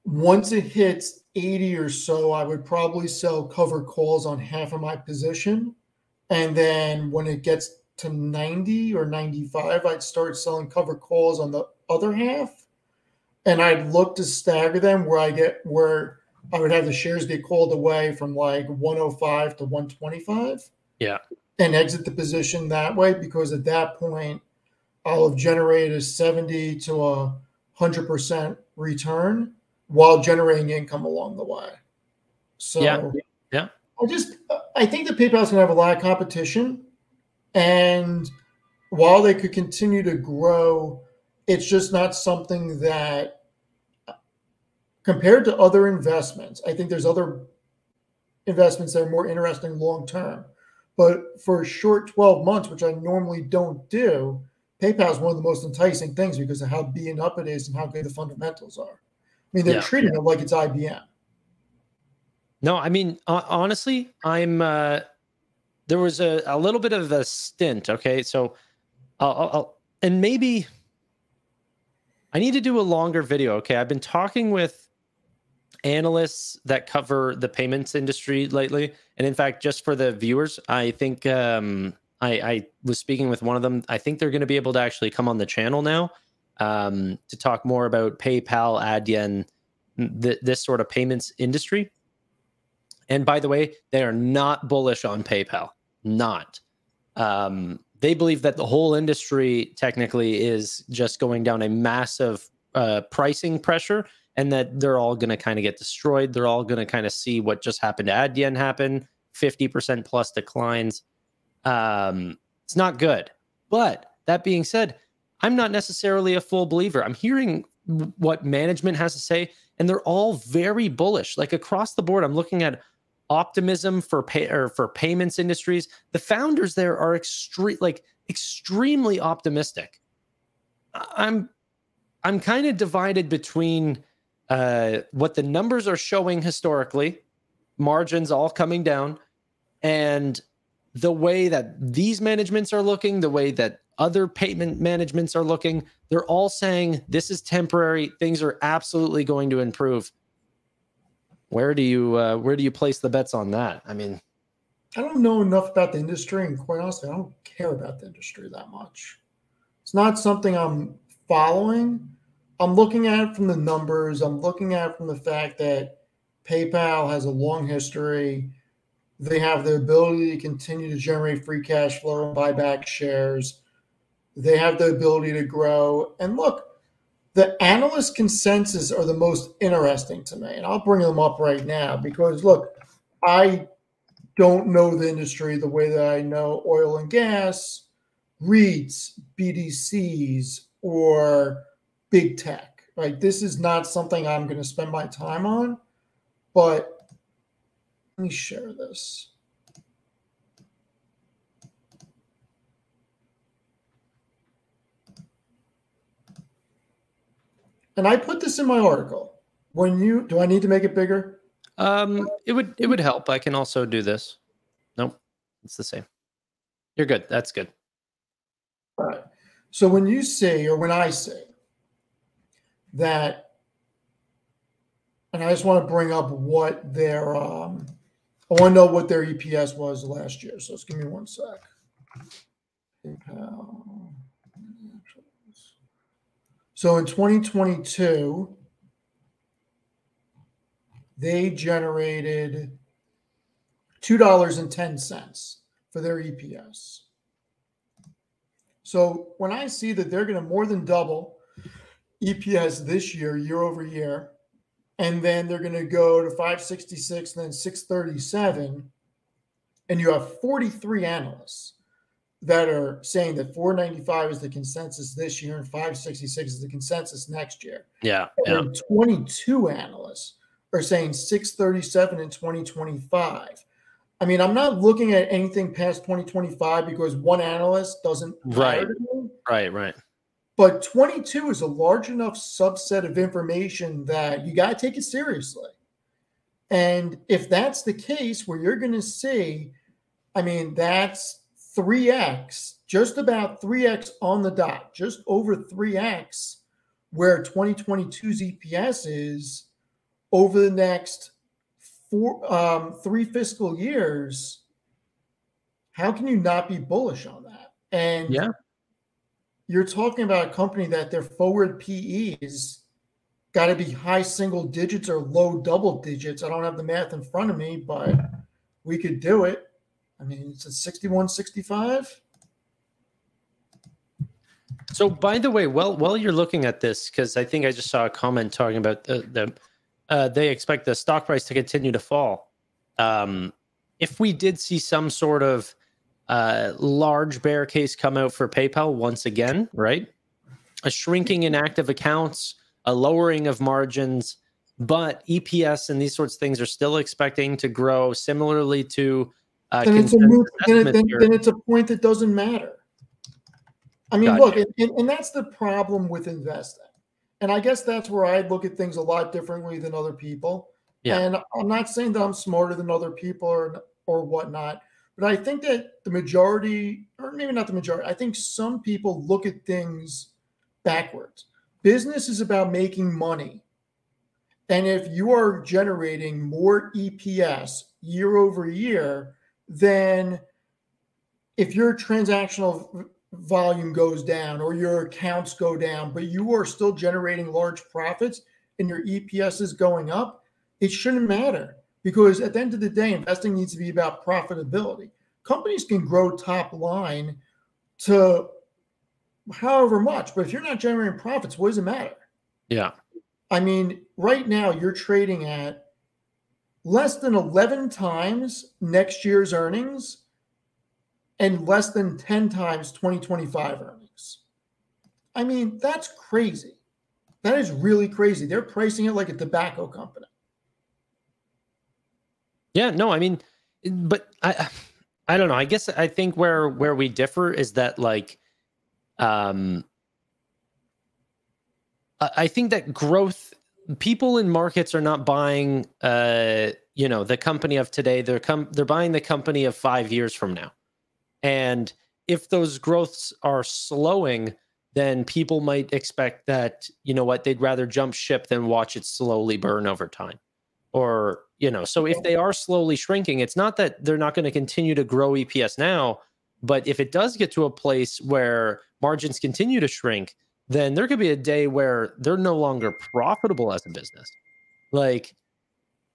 once it hits 80 or so, I would probably sell cover calls on half of my position. And then when it gets to 90 or 95, I'd start selling cover calls on the other half. And I'd look to stagger them where I would have the shares get called away from like 105 to 125. Yeah. And exit the position that way, because at that point, I'll have generated a 70 to 100% return while generating income along the way. So yeah. I think that PayPal's gonna have a lot of competition. And while they could continue to grow, it's just not something that, compared to other investments, I think there's other investments that are more interesting long term. But for a short 12 months, which I normally don't do, PayPal is one of the most enticing things because of how beaten up it is and how good the fundamentals are. I mean, they're treating it like it's IBM. No, I mean, honestly, there was a little bit of a stint. Okay. So and maybe I need to do a longer video. Okay. I've been talking with analysts that cover the payments industry lately. And in fact, just for the viewers, I think I was speaking with one of them. I think they're going to be able to actually come on the channel now to talk more about PayPal, Adyen, this sort of payments industry. And by the way, they are not bullish on PayPal. Not. They believe that the whole industry technically is just going down a massive pricing pressure, and that they're all going to kind of get destroyed. They're all going to kind of see what just happened to Adyen happen, 50% plus declines. It's not good. But that being said, I'm not necessarily a full believer. I'm hearing what management has to say, and they're all very bullish. Like across the board, I'm looking at optimism for payments industries. The founders there are extremely optimistic. I'm kind of divided between what the numbers are showing historically, margins all coming down, and the way that these managements are looking, the way that other payment managements are looking. They're all saying this is temporary. Things are absolutely going to improve. Where do you place the bets on that? I mean, I don't know enough about the industry, and quite honestly, I don't care about the industry that much. It's not something I'm following. I'm looking at it from the numbers. I'm looking at it from the fact that PayPal has a long history. They have the ability to continue to generate free cash flow and buy back shares. They have the ability to grow. And look, the analyst consensus are the most interesting to me. And I'll bring them up right now because, look, I don't know the industry the way that I know oil and gas, REITs, BDCs, or big tech. Right? This is not something I'm going to spend my time on. But let me share this. And I put this in my article. Do I need to make it bigger? It would help. I can also do this. Nope, it's the same. You're good. That's good. All right. So when you say, or when I say that, and I just want to bring up what their, I want to know what their EPS was last year. So just give me one sec. PayPal. So in 2022, they generated $2.10 for their EPS. So when I see that they're going to more than double EPS this year, year over year, and then they're going to go to 566 and then 637, and you have 43 analysts that are saying that 495 is the consensus this year and 566 is the consensus next year. Yeah. And 22 analysts are saying 637 in 2025. I mean, I'm not looking at anything past 2025 because one analyst doesn't matter to me. Right. But 22 is a large enough subset of information that you got to take it seriously. And if that's the case where you're going to see, I mean, that's 3x, just about 3x on the dot, just over 3x where 2022's EPS is over the next 3 fiscal years. How can you not be bullish on that? And yeah, you're talking about a company that their forward PE is got to be high single digits or low double digits. I don't have the math in front of me, but we could do it. I mean, it's a 61, 65. So, by the way, while you're looking at this, because I think I just saw a comment talking about they expect the stock price to continue to fall. If we did see some sort of large bear case come out for PayPal once again, right? A shrinking in active accounts, a lowering of margins, but EPS and these sorts of things are still expecting to grow similarly to then it's a point that doesn't matter. I mean, Gotcha. Look, and that's the problem with investing. And I guess that's where I look at things a lot differently than other people. Yeah. And I'm not saying that I'm smarter than other people or whatnot, but I think that the majority, or maybe not the majority, I think some people look at things backwards. Business is about making money. And if you are generating more EPS year over year, then if your transactional volume goes down or your accounts go down, but you are still generating large profits and your EPS is going up, it shouldn't matter because at the end of the day, investing needs to be about profitability. Companies can grow top line to however much, but if you're not generating profits, what does it matter? Yeah. I mean, right now you're trading at less than 11 times next year's earnings and less than 10 times 2025 earnings. I mean, that's crazy. That is really crazy. They're pricing it like a tobacco company. Yeah, no, I mean, but I don't know. I guess I think where we differ is that like I think that growth, people in markets are not buying the company of today. They're buying the company of 5 years from now. And if those growths are slowing, then people might expect that, they'd rather jump ship than watch it slowly burn over time. Or, so if they are slowly shrinking, it's not that they're not going to continue to grow EPS now, but if it does get to a place where margins continue to shrink, then there could be a day where they're no longer profitable as a business. Like,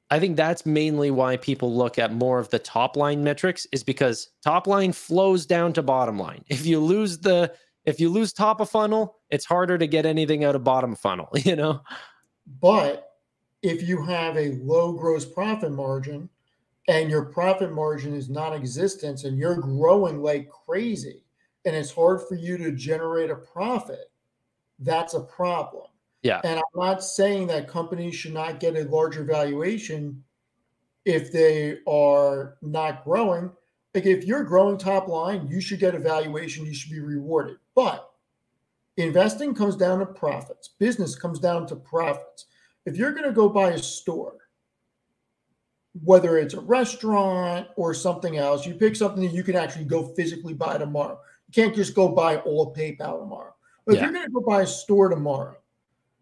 I think that's mainly why people look at more of the top line metrics, is because top line flows down to bottom line. If you lose top of funnel, it's harder to get anything out of bottom funnel, But if you have a low gross profit margin and your profit margin is non-existent and you're growing like crazy and it's hard for you to generate a profit, that's a problem. Yeah. And I'm not saying that companies should not get a larger valuation if they are not growing. Like, if you're growing top line, you should get a valuation, you should be rewarded. But investing comes down to profits. Business comes down to profits. If you're going to go buy a store, whether it's a restaurant or something else, you pick something that you can actually go physically buy tomorrow. You can't just go buy all PayPal tomorrow. But if you're going to go buy a store tomorrow,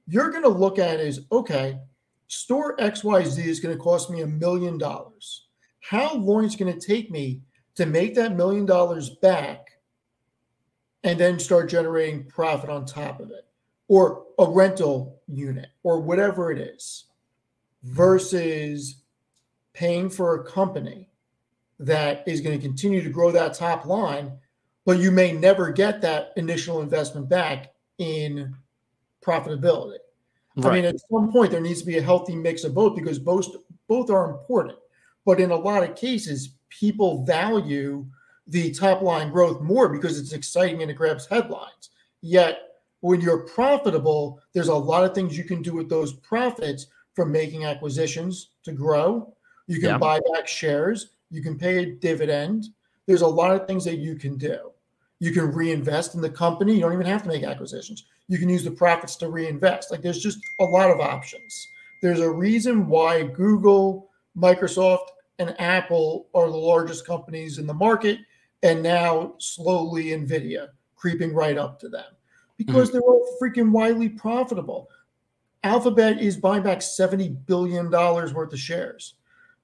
you're going to look at it as, okay, store XYZ is going to cost me $1 million. How long is it going to take me to make that $1 million back and then start generating profit on top of it? Or a rental unit or whatever it is, versus paying for a company that is going to continue to grow that top line, but you may never get that initial investment back in profitability. Right. I mean, at some point, there needs to be a healthy mix of both, because both are important. But in a lot of cases, people value the top line growth more because it's exciting and it grabs headlines. Yet, when you're profitable, there's a lot of things you can do with those profits, from making acquisitions to grow. You can buy back shares. You can pay a dividend. There's a lot of things that you can do. You can reinvest in the company. You don't even have to make acquisitions. You can use the profits to reinvest. Like, there's just a lot of options. There's a reason why Google, Microsoft, and Apple are the largest companies in the market, and now slowly NVIDIA creeping right up to them, because they're all freaking widely profitable. Alphabet is buying back $70 billion worth of shares.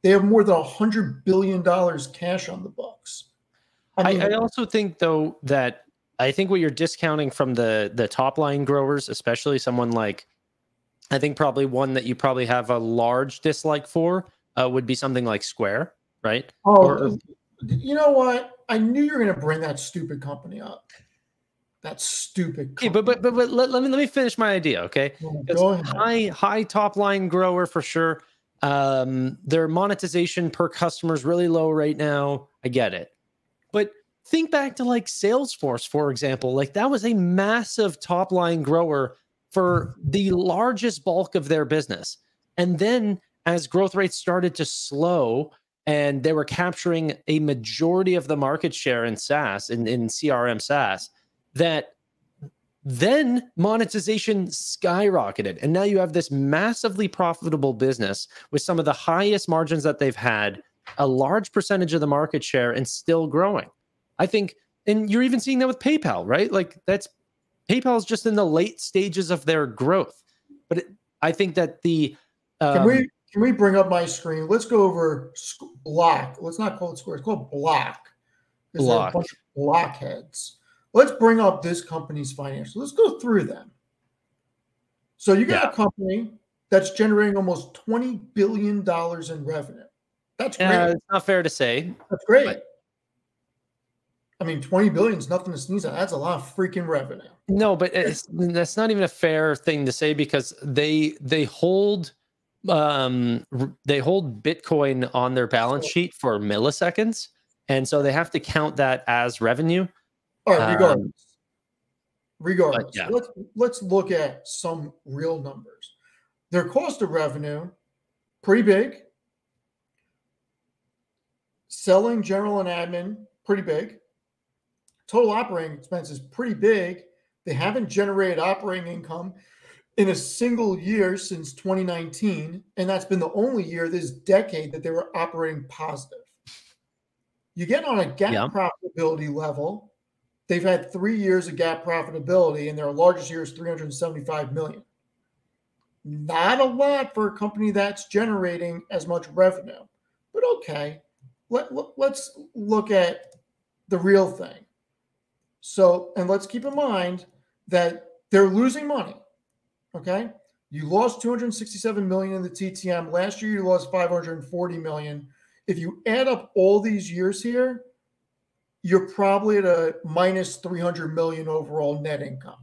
They have more than $100 billion cash on the books. I also think, though, that I think what you're discounting from the top line growers, especially someone like, I think probably one that you probably have a large dislike for, would be something like Square, right? Oh, you know what? I knew you were going to bring that stupid company up. That stupid company. Okay, but let me finish my idea, okay? Go ahead. High top line grower for sure. Their monetization per customer is really low right now. I get it. But think back to like Salesforce, for example. Like, that was a massive top line grower for the largest bulk of their business. And then as growth rates started to slow and they were capturing a majority of the market share in SaaS, in CRM SaaS, that then monetization skyrocketed. And now you have this massively profitable business with some of the highest margins that they've had, a large percentage of the market share, and still growing. I think, and you're even seeing that with PayPal, right? Like, PayPal is just in the late stages of their growth. But I think that can we bring up my screen? Let's go over Block. Let's not call it Square. It's called Block. Because they're a bunch of blockheads. Let's bring up this company's financials. Let's go through them. So you got a company that's generating almost $20 billion in revenue. That's great. It's not fair to say. That's great. But I mean, 20 billion is nothing to sneeze at. That's a lot of freaking revenue. no, but that's not even a fair thing to say because they hold Bitcoin on their balance sheet for milliseconds, and so they have to count that as revenue. All right, regardless. Yeah. Let's look at some real numbers. Their cost of revenue, pretty big. Selling, general, and admin, pretty big. Total operating expenses, pretty big. They haven't generated operating income in a single year since 2019, and that's been the only year this decade that they were operating positive. You get on a GAAP profitability level, they've had 3 years of GAAP profitability, and their largest year is 375 million. Not a lot for a company that's generating as much revenue, but okay. Let's look at the real thing. So, and let's keep in mind that they're losing money. Okay. You lost 267 million in the TTM. Last year, you lost 540 million. If you add up all these years here, you're probably at a minus 300 million overall net income.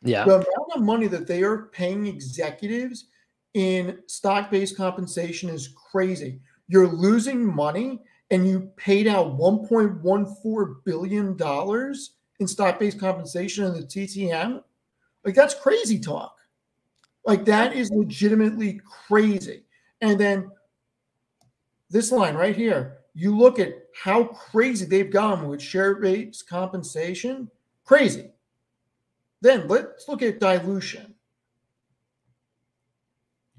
Yeah. The amount of money that they are paying executives in stock-based compensation is crazy. You're losing money and you paid out $1.14 billion in stock-based compensation in the TTM. Like, that's crazy talk. Like, that is legitimately crazy. And then this line right here, you look at how crazy they've gone with share-based compensation. Crazy. Then let's look at dilution.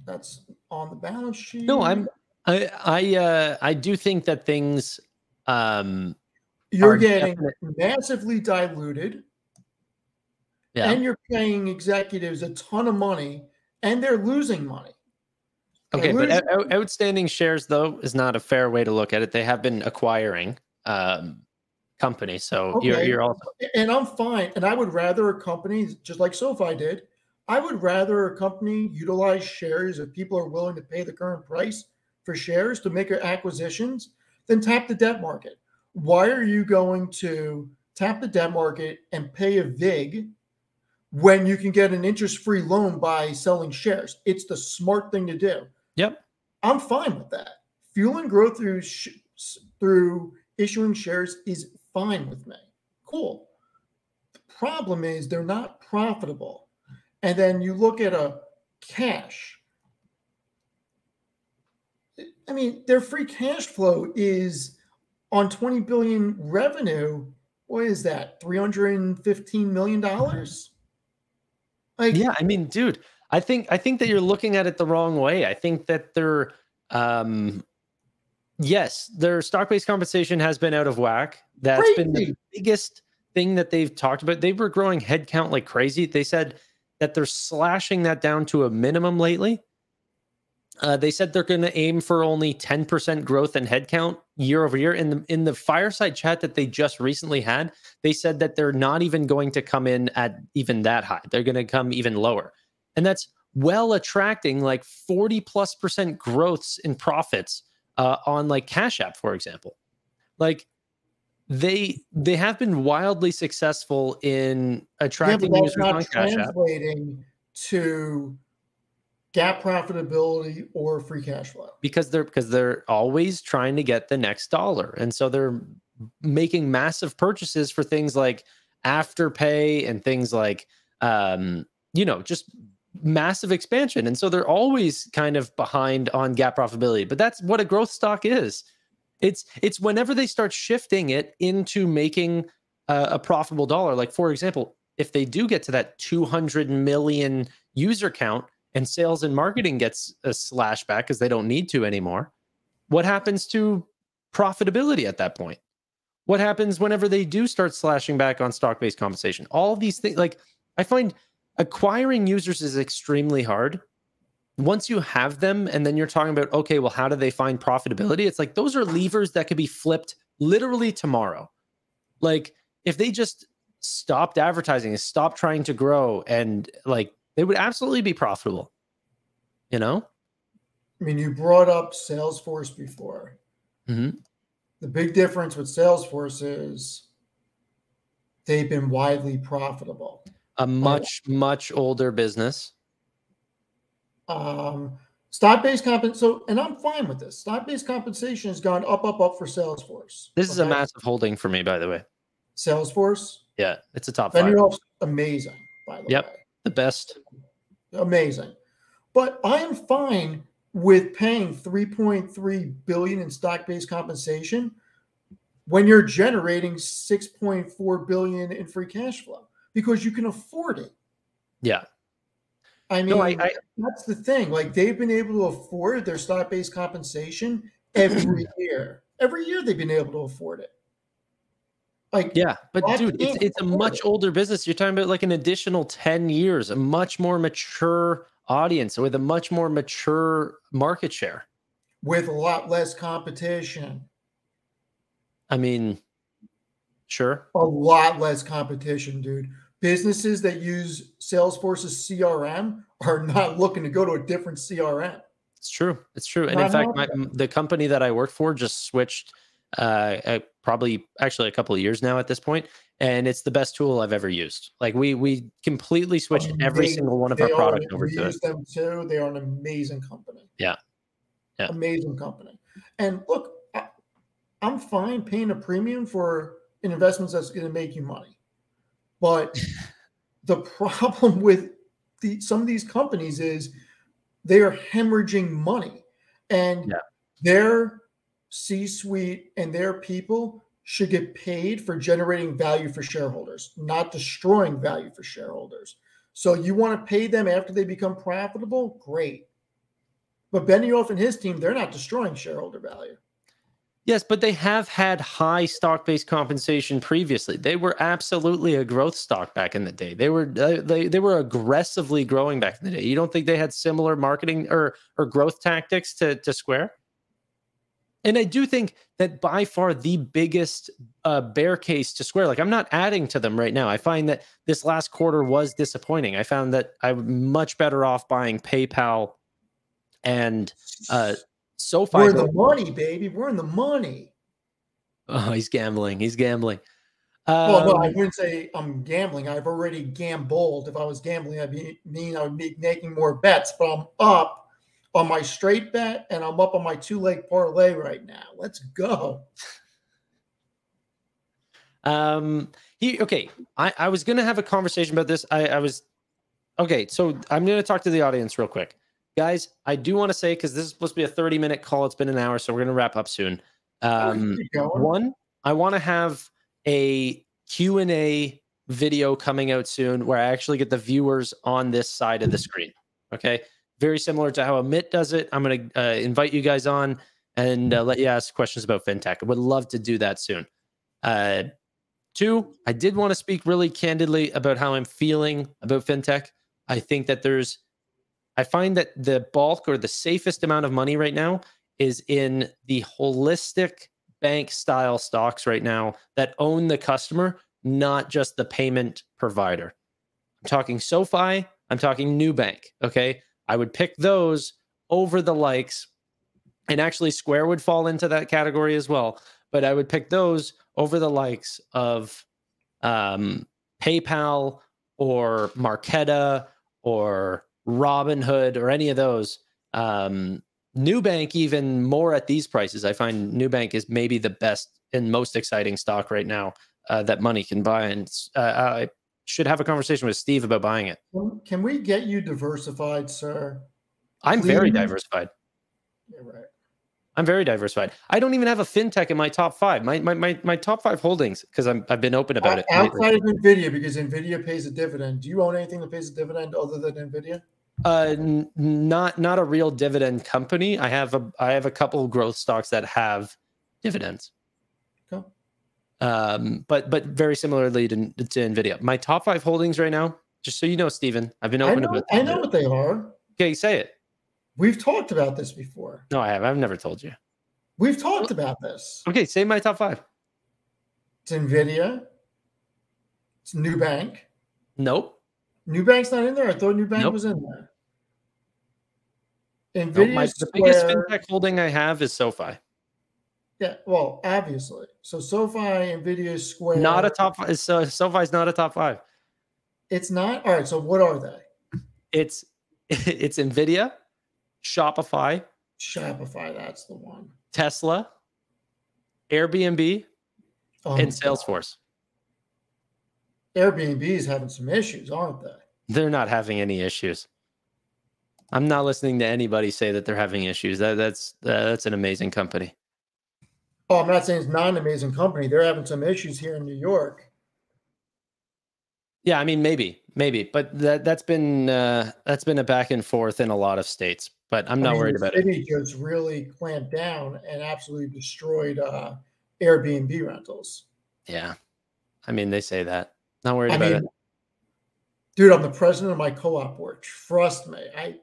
That's on the balance sheet. No, I do think that things you're getting massively diluted. Yeah. And you're paying executives a ton of money and they're losing money. Okay, but outstanding shares, though, is not a fair way to look at it. They have been acquiring companies, so okay. you're also. And I'm fine. And I would rather a company, just like SoFi did, I would rather a company utilize shares if people are willing to pay the current price for shares to make acquisitions than tap the debt market. Why are you going to tap the debt market and pay a VIG when you can get an interest-free loan by selling shares? It's the smart thing to do. Yep. I'm fine with that. Fueling growth through issuing shares is fine with me. Cool. The problem is they're not profitable. And then you look at a cash. I mean, their free cash flow is on 20 billion revenue. What is that? $315 million? Like, yeah, I mean, dude, I think that you're looking at it the wrong way. I think that they're yes, their stock-based compensation has been out of whack. That's been the biggest thing that they've talked about. They were growing headcount like crazy. They said that they're slashing that down to a minimum lately. They said they're going to aim for only 10% growth in headcount year over year. In the fireside chat that they just recently had, they said that they're not even going to come in at even that high. They're going to come even lower. And that's well attracting like 40+% growths in profits on like Cash App, for example. Like they have been wildly successful in attracting users on Cash App. Translating to GAAP profitability or free cash flow because they're always trying to get the next dollar, and so they're making massive purchases for things like Afterpay and things like just massive expansion, and so they're always kind of behind on GAAP profitability. But that's what a growth stock is. It's whenever they start shifting it into making a profitable dollar. Like, for example, if they do get to that 200 million user count and sales and marketing gets a slash back because they don't need to anymore, what happens to profitability at that point? What happens whenever they do start slashing back on stock-based compensation? All these things, like, I find acquiring users is extremely hard. Once you have them and then you're talking about, okay, well, how do they find profitability? It's like, those are levers that could be flipped literally tomorrow. Like, if they just stopped advertising and stopped trying to grow, and like, they would absolutely be profitable, you know? I mean, you brought up Salesforce before. Mm-hmm. The big difference with Salesforce is they've been widely profitable. A much older business. Stock-based compensation. So, and I'm fine with this. Stock-based compensation has gone up for Salesforce. This is a massive holding for me, by the way. Salesforce. Yeah, it's a top 5. Amazing, by the way. The best. Amazing. But I am fine with paying $3.3 billion in stock-based compensation when you're generating $6.4 billion in free cash flow because you can afford it. Yeah. I mean, that's the thing. Like they've been able to afford their stock-based compensation every year. Every year they've been able to afford it. Like, yeah, but dude, it's a much older business. You're talking about like an additional 10 years, a much more mature audience with a much more mature market share. With a lot less competition. I mean, sure. A lot less competition, dude. Businesses that use Salesforce's CRM are not looking to go to a different CRM. It's true. It's true. And in fact, the company that I work for just switched probably actually a couple of years now at this point, and it's the best tool I've ever used. Like we completely switched every single one of our products over to it. We use them too. They are an amazing company. Yeah. Amazing company. And look, I'm fine paying a premium for an investment that's going to make you money. But the problem with some of these companies is they are hemorrhaging money, and their C-suite and their people should get paid for generating value for shareholders, not destroying value for shareholders. So you want to pay them after they become profitable? Great. But Benioff and his team, they're not destroying shareholder value. Yes, but they have had high stock-based compensation previously. They were absolutely a growth stock back in the day. They were aggressively growing back in the day. You don't think they had similar marketing or growth tactics to Square? And I do think that by far the biggest bear case to Square, like I'm not adding to them right now. I find that this last quarter was disappointing. I found that I'm much better off buying PayPal and SoFi. We're in the money, baby. We're in the money. Oh, he's gambling. He's gambling. Well, no, I wouldn't say I'm gambling. I've already gambled. If I was gambling, I would be making more bets. But I'm up on my straight bet, and I'm up on my 2-leg parlay right now. Let's go. Okay. I was going to have a conversation about this. Okay. So I'm going to talk to the audience real quick. Guys, I do want to say, because this is supposed to be a 30-minute call. It's been an hour, so we're going to wrap up soon. One, I want to have a Q&A video coming out soon where I actually get the viewers on this side of the screen. Okay. Very similar to how Amit does it. I'm going to invite you guys on and let you ask questions about fintech. I would love to do that soon. Two, I did want to speak really candidly about how I'm feeling about fintech. I think that I find that the bulk or the safest amount of money right now is in the holistic bank style stocks right now that own the customer, not just the payment provider. I'm talking SoFi. I'm talking Nubank. Okay. I would pick those over the likes, and actually Square would fall into that category as well. But I would pick those over the likes of PayPal or Marqeta or Robinhood or any of those. Nubank, even more at these prices. I find Nubank is maybe the best and most exciting stock right now that money can buy. And I should have a conversation with Steve about buying it. Can we get you diversified, sir? I'm very diversified. Yeah, right. I'm very diversified. I don't even have a fintech in my top 5. My top 5 holdings, because I've been open about it. Outside of NVIDIA, because NVIDIA pays a dividend. Do you own anything that pays a dividend other than NVIDIA? Not a real dividend company. I have a couple of growth stocks that have dividends. Okay. But very similarly to NVIDIA. My top 5 holdings right now, just so you know, Steven, I've been open about I know what they are. Okay, say it. We've talked about this before. No, I have. I've never told you. We've talked about this. Okay, say my top 5. It's NVIDIA. It's Nubank. Nope. Nubank's not in there. I thought Nubank was in there. NVIDIA. Nope, the biggest fintech holding I have is SoFi. Yeah, well, obviously. So SoFi, Nvidia, Not a Square. top five. So SoFi's not a top five. It's not. All right. So what are they? It's it's Nvidia, Shopify, Shopify. That's the one. Tesla, Airbnb, and Salesforce. Airbnb is having some issues, aren't they? They're not having any issues. I'm not listening to anybody say that they're having issues. That's an amazing company. Oh, I'm not saying it's not an amazing company. They're having some issues here in New York. Yeah, I mean, maybe, but that's been a back and forth in a lot of states. But I'm not worried about it. The city just really clamped down and absolutely destroyed Airbnb rentals. Yeah, I mean, they say that. Not worried about it. Dude, I'm the president of my co-op board. Trust me, I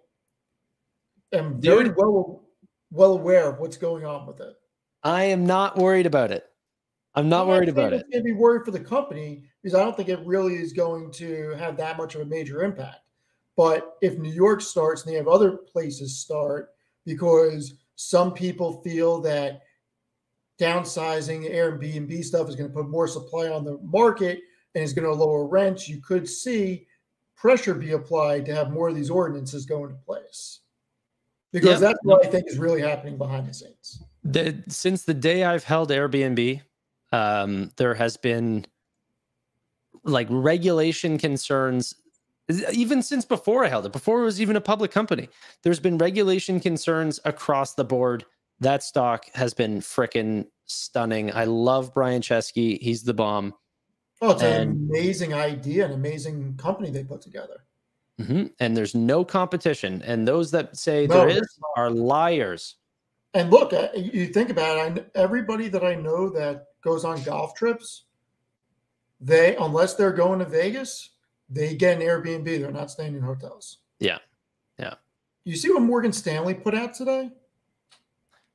am very well aware of what's going on with it. I am not worried about it. I'm not worried about it. I'm going to be worried for the company because I don't think it really is going to have that much of a major impact. But if New York starts and they have other places start, because some people feel that downsizing Airbnb stuff is going to put more supply on the market and is going to lower rents, you could see pressure be applied to have more of these ordinances go into place. Because that's what I think is really happening behind the scenes. Since the day I've held Airbnb, there has been like regulation concerns, even since before I held it, before it was even a public company. There's been regulation concerns across the board. That stock has been frickin' stunning. I love Brian Chesky. He's the bomb. Oh, it's an amazing idea, an amazing company they put together. And there's no competition. And those that say there is are liars. And look, you think about it, everybody that I know that goes on golf trips, unless they're going to Vegas, they get an Airbnb. They're not staying in hotels. Yeah. You see what Morgan Stanley put out today?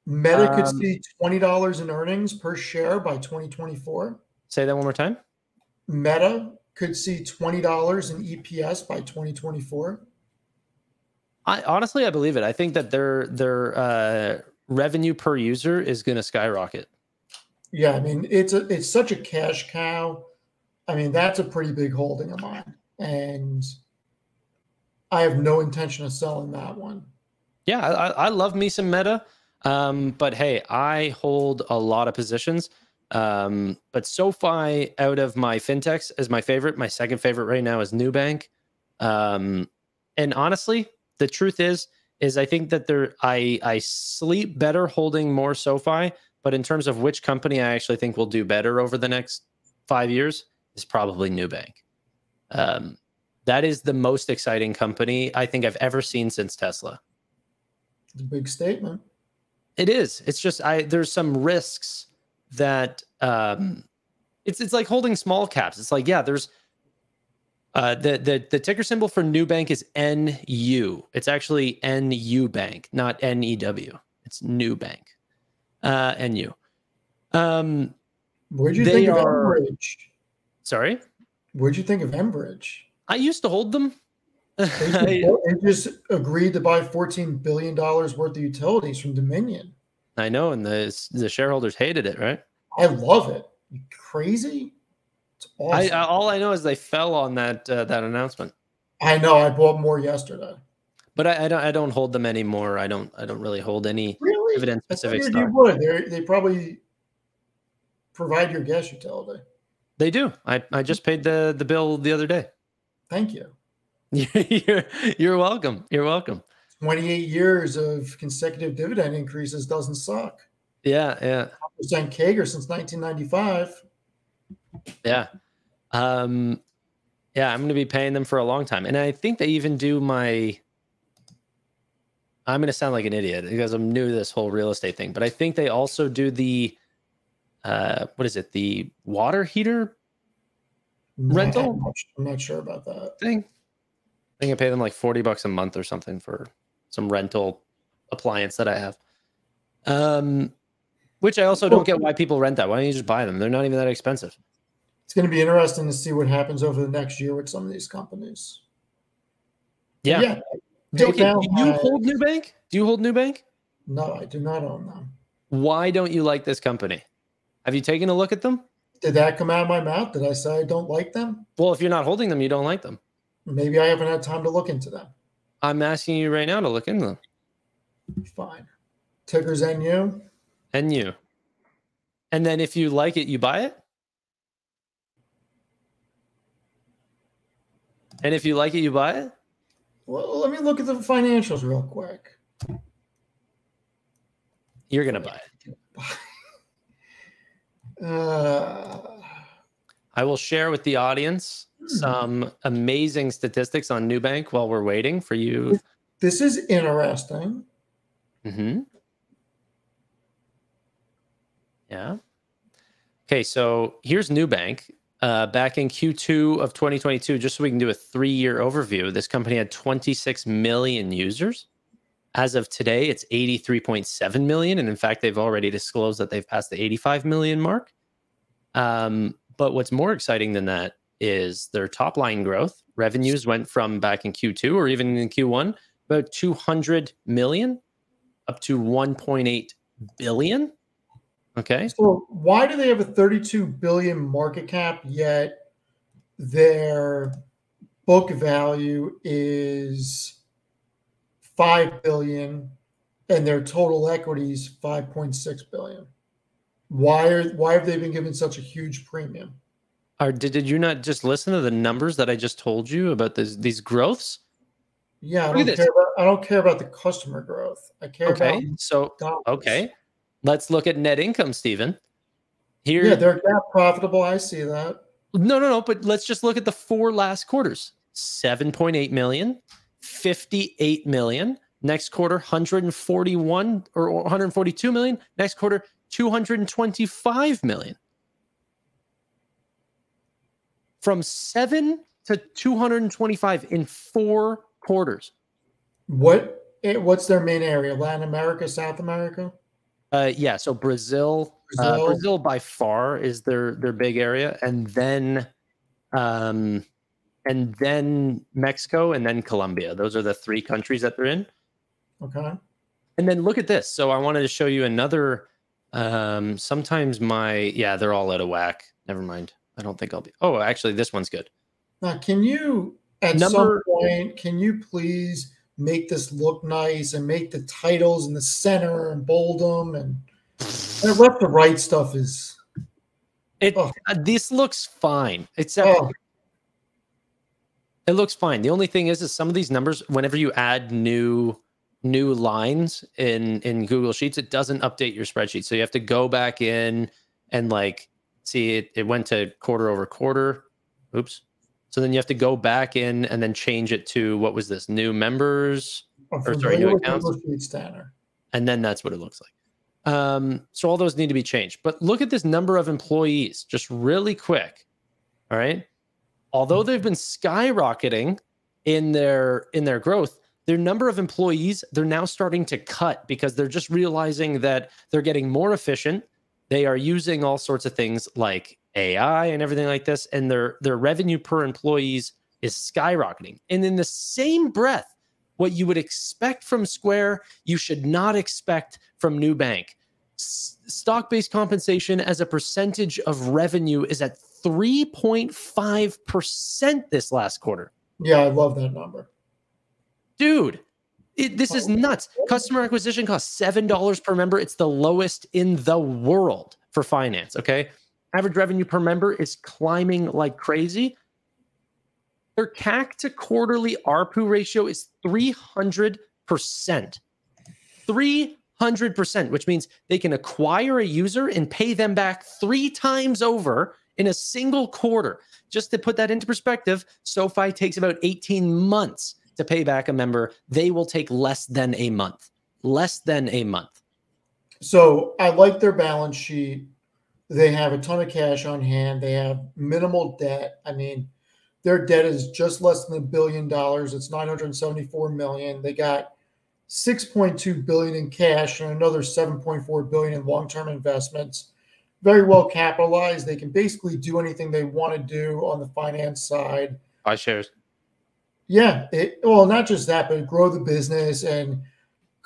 Meta could see $20 in earnings per share by 2024. Say that one more time. Meta could see $20 in EPS by 2024. Honestly, I believe it. I think that their revenue per user is going to skyrocket. Yeah, I mean, it's such a cash cow. I mean, that's a pretty big holding of mine, and I have no intention of selling that one. Yeah, I love me some Meta, but hey, I hold a lot of positions. But SoFi out of my fintechs is my favorite. My second favorite right now is Nubank. And honestly, the truth is I think that I sleep better holding more SoFi, but in terms of which company I actually think will do better over the next 5 years is probably Nubank. That is the most exciting company I think I've ever seen since Tesla. It's a big statement. It is. It's just there's some risks that it's like holding small caps. It's like, yeah, there's the ticker symbol for Nubank is NU. It's actually NU Bank, not NEW. It's Nubank. NU. Where'd you think of Enbridge? Sorry? Where'd you think of Enbridge? I used to hold them. They just agreed to buy $14 billion worth of utilities from Dominion. I know, and the shareholders hated it, right? I love it. You crazy? It's awesome. All I know is they fell on that announcement. I know. I bought more yesterday, but I don't hold them anymore. I don't really hold any dividend specific stock. You would. They probably provide your gas utility. They do. I just paid the bill the other day. Thank you. You're welcome. You're welcome. 28 years of consecutive dividend increases doesn't suck. Yeah. 10% CAGR since 1995. Yeah. I'm going to be paying them for a long time. And I think they even do I'm going to sound like an idiot because I'm new to this whole real estate thing, but I think they also do the, what is it? The water heater rental? I'm not sure about that thing. I think I pay them like $40 a month or something for some rental appliance that I have. Which I also don't get why people rent that. Why don't you just buy them? They're not even that expensive. It's going to be interesting to see what happens over the next year with some of these companies. Yeah. Do you hold Nubank? Do you hold Nubank? No, I do not own them. Why don't you like this company? Have you taken a look at them? Did that come out of my mouth? Did I say I don't like them? Well, if you're not holding them, you don't like them. Maybe I haven't had time to look into them. I'm asking you right now to look into them. Fine. Ticker's NU. NU. And then if you like it, you buy it? And if you like it, you buy it? Well, let me look at the financials real quick. You're going to buy it. I will share with the audience some amazing statistics on Nubank while we're waiting for you. This is interesting. Mm-hmm. Yeah. Okay, so here's Nubank. Back in Q2 of 2022, just so we can do a 3-year overview, this company had 26 million users. As of today, it's 83.7 million. And in fact, they've already disclosed that they've passed the 85 million mark. But what's more exciting than that is their top line growth. Revenues went from back in Q2 or even in Q1, about 200 million up to 1.8 billion. Okay. So why do they have a 32 billion market cap, yet their book value is 5 billion and their total equity is 5.6 billion? Why have they been given such a huge premium? Did you not just listen to the numbers that I just told you about these growths? Yeah, I don't care about the customer growth. I care about dollars. Okay. Let's look at net income, Stephen. Here, yeah, they're GAAP profitable. I see that. No. But let's just look at the 4 last quarters: 7.8 million, 58 million. Next quarter, 141 or 142 million. Next quarter, 225 million. From 7 to 225 in 4 quarters. What's their main area? Latin America, South America? Yeah, so Brazil by far is their big area, and then Mexico, and then Colombia. Those are the 3 countries that they're in. Okay. And then look at this. So I wanted to show you another. Sometimes they're all out of whack. Never mind. I don't think I'll be. Oh, actually, this one's good. Now, can you some point, can you please make this look nice and make the titles in the center and bold them and left to right stuff is. This looks fine. It looks fine. The only thing is some of these numbers, whenever you add new lines in Google Sheets, it doesn't update your spreadsheet. So you have to go back in and see it went to quarter over quarter. Oops. So then you have to go back in and then change it to, what was this? New members, new accounts. And then that's what it looks like. So all those need to be changed. But look at this number of employees, just really quick. All right. Although they've been skyrocketing in their growth, their number of employees, they're now starting to cut because they're just realizing that they're getting more efficient. They are using all sorts of things like AI and everything like this, and their revenue per employees is skyrocketing. And in the same breath, what you would expect from Square, you should not expect from Nubank. Stock-based compensation as a percentage of revenue is at 3.5% this last quarter. Yeah, I love that number. Dude, this is nuts. Customer acquisition costs $7 per member. It's the lowest in the world for finance, okay? Average revenue per member is climbing like crazy. Their CAC to quarterly ARPU ratio is 300%. 300%, which means they can acquire a user and pay them back 3 times over in a single quarter. Just to put that into perspective, SoFi takes about 18 months to pay back a member. They will take less than a month. Less than a month. So I like their balance sheet. They have a ton of cash on hand. They have minimal debt. I mean, their debt is just less than $1 billion. It's $974 million. They got $6.2 billion in cash and another $7.4 billion in long-term investments. Very well capitalized. They can basically do anything they want to do on the finance side. Buy shares. Yeah. Well, not just that, but grow the business. And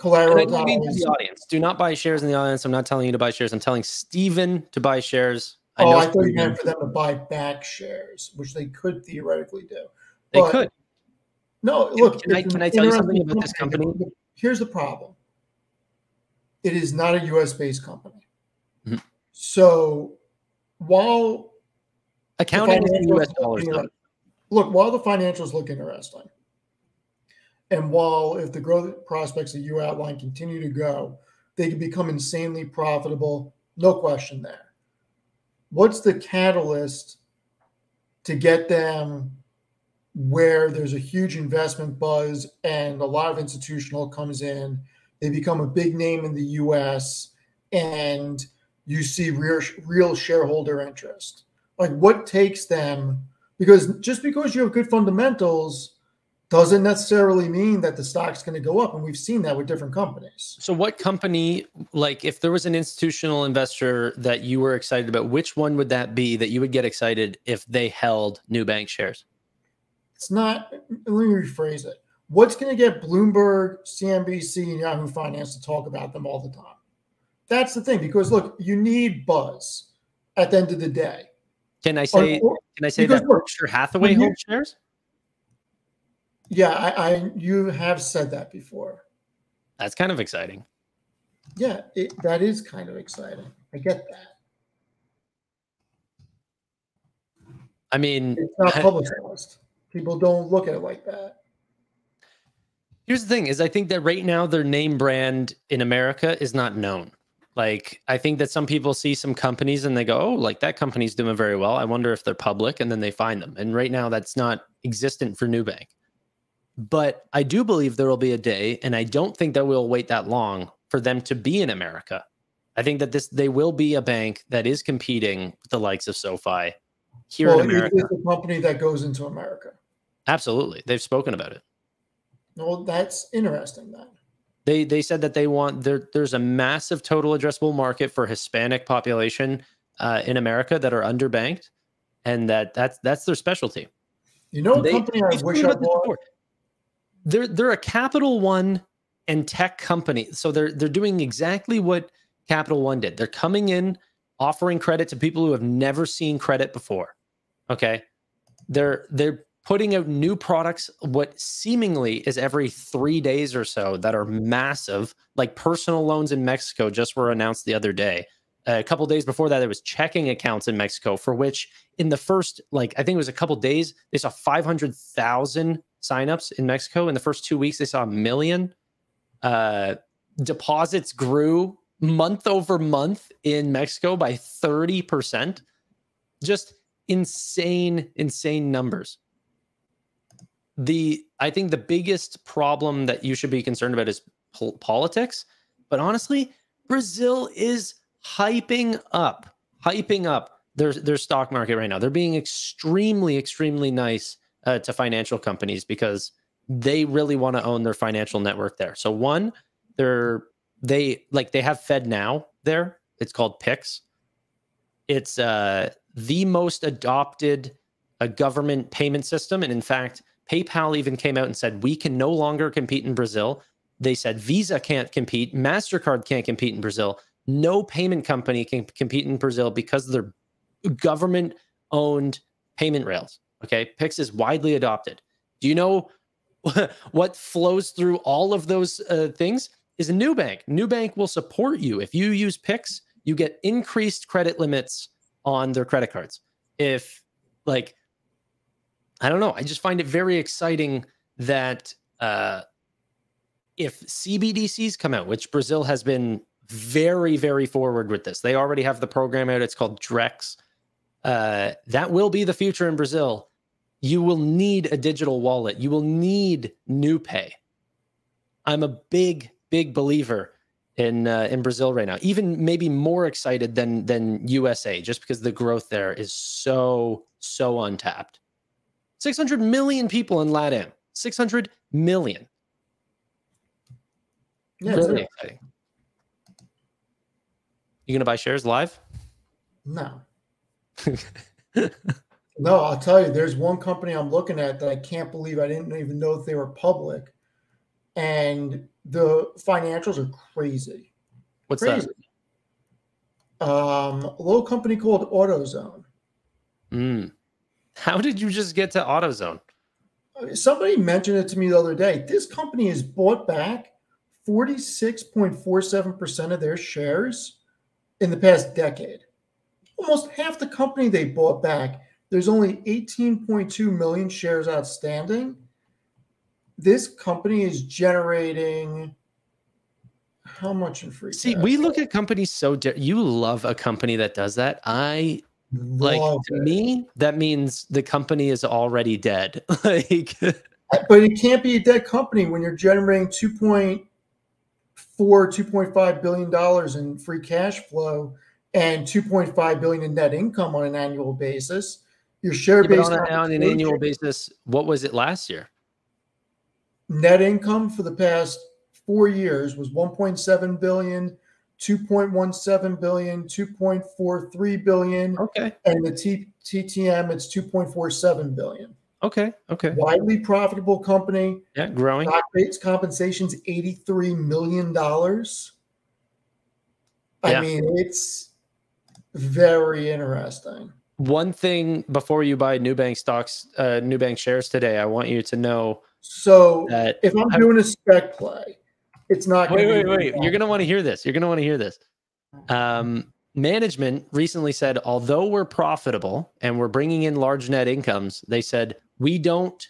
And I collateral don't mean to dollars. the audience. Do not buy shares in the audience. I'm not telling you to buy shares. I'm telling Steven to buy shares. Oh, I thought you meant for them to buy back shares, which they could theoretically do. They But could. no, look, Can I tell you something about this company? Here's the problem. It is not a US-based company. Mm-hmm. So while accounting is in US dollars, look, while the financials look interesting, and while if the growth prospects that you outlined continue to go, they can become insanely profitable, no question there. What's the catalyst to get them where there's a huge investment buzz and a lot of institutional comes in, they become a big name in the US, and you see real shareholder interest? Like, what takes them? Because just because you have good fundamentals doesn't necessarily mean that the stock's going to go up. And we've seen that with different companies. So what company, like if there was an institutional investor that you were excited about, which one would that be that you would get excited if they held Nubank shares? It's not, let me rephrase it. What's going to get Bloomberg, CNBC, and Yahoo Finance to talk about them all the time? That's the thing, because look, you need buzz at the end of the day. Can I say that Berkshire Hathaway holds shares? Yeah, you have said that before. That's kind of exciting. Yeah, that is kind of exciting. I get that. I mean, it's not publicized. People don't look at it like that. Here's the thing: is I think that right now their name brand in America is not known. Like, I think that some people see some companies and they go, "Oh, like that company's doing very well. I wonder if they're public," and then they find them. And right now, that's not existent for Nubank. But I do believe there will be a day, and I don't think that we'll wait that long for them to be in America. I think that they will be a bank that is competing with the likes of SoFi here in America. Is it a company that goes into America? Absolutely. They've spoken about it. Well, that's interesting then. They said that they want there's a massive total addressable market for Hispanic population in America that are underbanked, and that's their specialty. You know, a company I wish I bought. They're a Capital One and tech company, so they're doing exactly what Capital One did. They're coming in, offering credit to people who have never seen credit before. Okay, they're putting out new products, what seemingly is every 3 days or so, that are massive, like personal loans in Mexico just were announced the other day. A couple days before that, there was checking accounts in Mexico, for which in the first, I think it was a couple days, they saw 500,000 signups in Mexico. In the first 2 weeks, they saw 1 million. Deposits grew month over month in Mexico by 30%. Just insane numbers. I think the biggest problem that you should be concerned about is politics. But honestly, Brazil is hyping up their stock market right now. They're being extremely nice to financial companies because they really want to own their financial network there. So one, they have FedNow there. It's called Pix. It's the most adopted government payment system, and in fact, PayPal even came out and said, we can no longer compete in Brazil. They said Visa can't compete. MasterCard can't compete in Brazil. No payment company can compete in Brazil because they're government-owned payment rails. Okay, Pix is widely adopted. Do you know what flows through all of those things? Is a Nubank. Nubank will support you. If you use Pix, you get increased credit limits on their credit cards. If, I don't know. I just find it very exciting that if CBDCs come out, which Brazil has been very forward with this. They already have the program out. It's called Drex. That will be the future in Brazil. You will need a digital wallet. You will need NuPay. I'm a big believer in Brazil right now. Even maybe more excited than USA, just because the growth there is so untapped. 600 million people in LATAM. 600 million. Yeah, really exciting. You gonna buy shares live? No. No, I'll tell you, there's one company I'm looking at that I can't believe I didn't even know if they were public. And the financials are crazy. What's Crazy. that? A little company called AutoZone. How did you just get to AutoZone? Somebody mentioned it to me the other day. This company has bought back 46.47% of their shares in the past decade. Almost half the company they bought back. There's only 18.2 million shares outstanding. This company is generating how much in free cash? See, we look at companies so you love a company that does that. To me, that means the company is already dead. But it can't be a dead company when you're generating $2.5 billion in free cash flow and 2.5 billion in net income on an annual basis. Your share based on an annual basis, what was it last year? Net income for the past 4 years was 1.7 billion, 2.17 billion, 2.43 billion. Okay. And the TTM, it's 2.47 billion. Okay. Widely profitable company. Yeah, growing. Stock-based compensation's $83 million. I mean, it's very interesting. One thing before you buy Nubank stocks, Nubank shares today, I want you to know. So if I'm doing a spec play, it's not going to be. Wait. You're going to want to hear this. Management recently said, although we're profitable and we're bringing in large net incomes, they said, we don't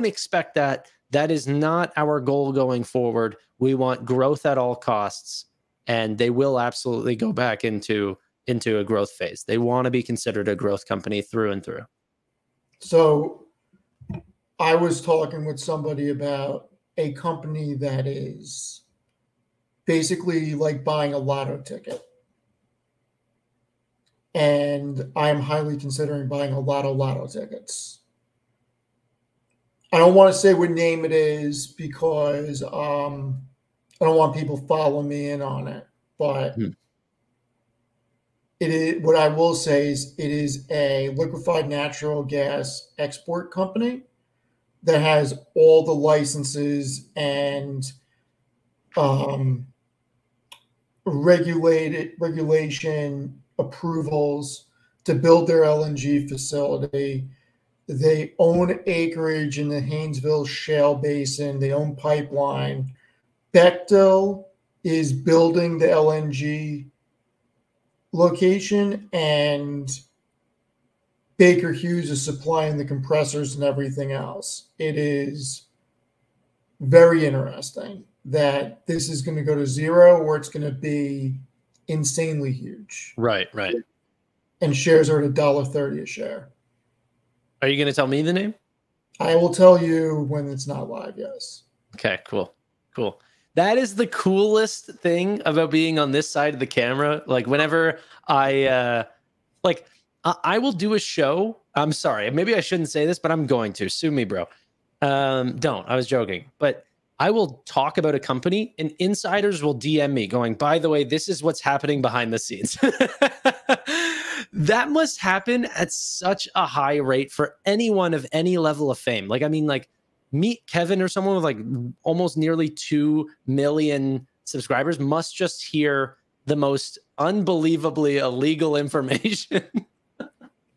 expect that. That is not our goal going forward. We want growth at all costs. And they will absolutely go back into a growth phase. They want to be considered a growth company through and through. So I was talking with somebody about a company that is basically like buying a lotto ticket. And I'm highly considering buying a lot of lotto tickets. I don't want to say what name it is because I don't want people following me in on it. But it is, what I will say is it is a liquefied natural gas export company that has all the licenses and regulation approvals to build their LNG facility. They own acreage in the Haynesville Shale Basin. They own pipeline. Bechtel is building the LNG location, and Baker Hughes is supplying the compressors and everything else. It is very interesting that this is going to go to zero or it's going to be insanely huge. Right. And shares are at $1.30 a share. Are you going to tell me the name? I will tell you when it's not live, yes. Okay, cool. That is the coolest thing about being on this side of the camera. Like whenever I will do a show. I'm sorry, maybe I shouldn't say this, but I'm going to. Sue me, bro. Don't. I was joking. But I will talk about a company and insiders will DM me going, by the way, this is what's happening behind the scenes. That must happen at such a high rate for anyone of any level of fame. Like, I mean, like meet Kevin or someone with like almost nearly 2 million subscribers must just hear the most unbelievably illegal information.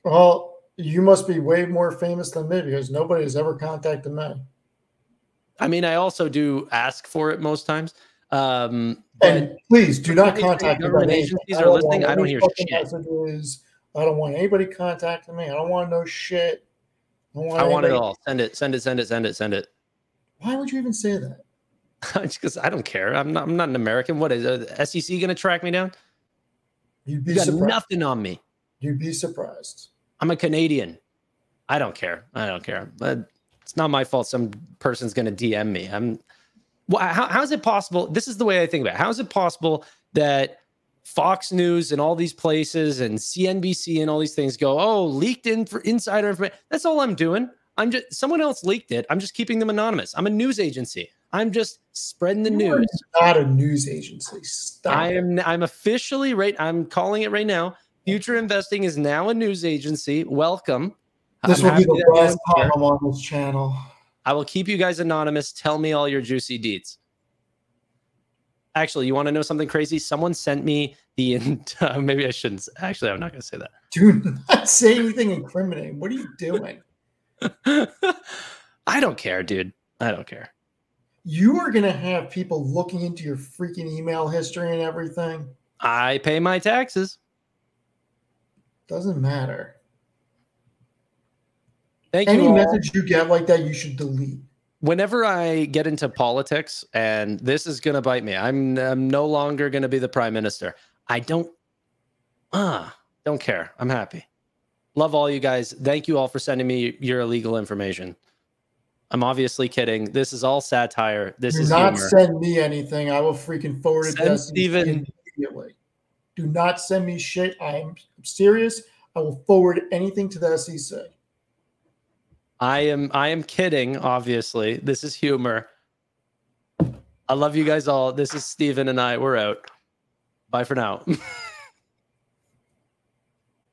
Well, you must be way more famous than me because nobody has ever contacted me. I mean, I also do ask for it most times. And please do not contact government agencies are listening. I don't hear shit. Messages. I don't want anybody contacting me. I don't want to know shit. I want it all. Send it. Why would you even say that? Because I don't care. I'm not an American. What is SEC going to track me down? You'd be you got surprised. Nothing on me. You'd be surprised. I'm a Canadian. I don't care. But it's not my fault. Some person's going to DM me. How is it possible? This is the way I think about it. How is it possible that Fox News and all these places and CNBC and all these things go, oh, leaked in for insider information? That's all I'm doing. Someone else leaked it. I'm just keeping them anonymous. I'm a news agency. I'm just spreading the news. Not a news agency. Stop. I'm officially I'm calling it right now. Future Investing is now a news agency. Welcome. This will be the last time I'm on this channel. I will keep you guys anonymous. Tell me all your juicy deeds. Actually, you want to know something crazy? Someone sent me the maybe I shouldn't. Actually, I'm not going to say that. Do not say anything incriminating. What are you doing? I don't care, dude. I don't care. You are going to have people looking into your freaking email history and everything. I pay my taxes. Doesn't matter. Thank Any you all. message you get like that, you should delete. Whenever I get into politics, and this is going to bite me, I'm no longer going to be the prime minister. I don't care. I'm happy. Love all you guys. Thank you all for sending me your illegal information. I'm obviously kidding. This is all satire. This is not humor. Send me anything. I will freaking forward it to SEC immediately. Do not send me shit. I'm serious. I will forward anything to the SEC. I am kidding, obviously. This is humor. I love you guys all. This is Steven and I. We're out. Bye for now.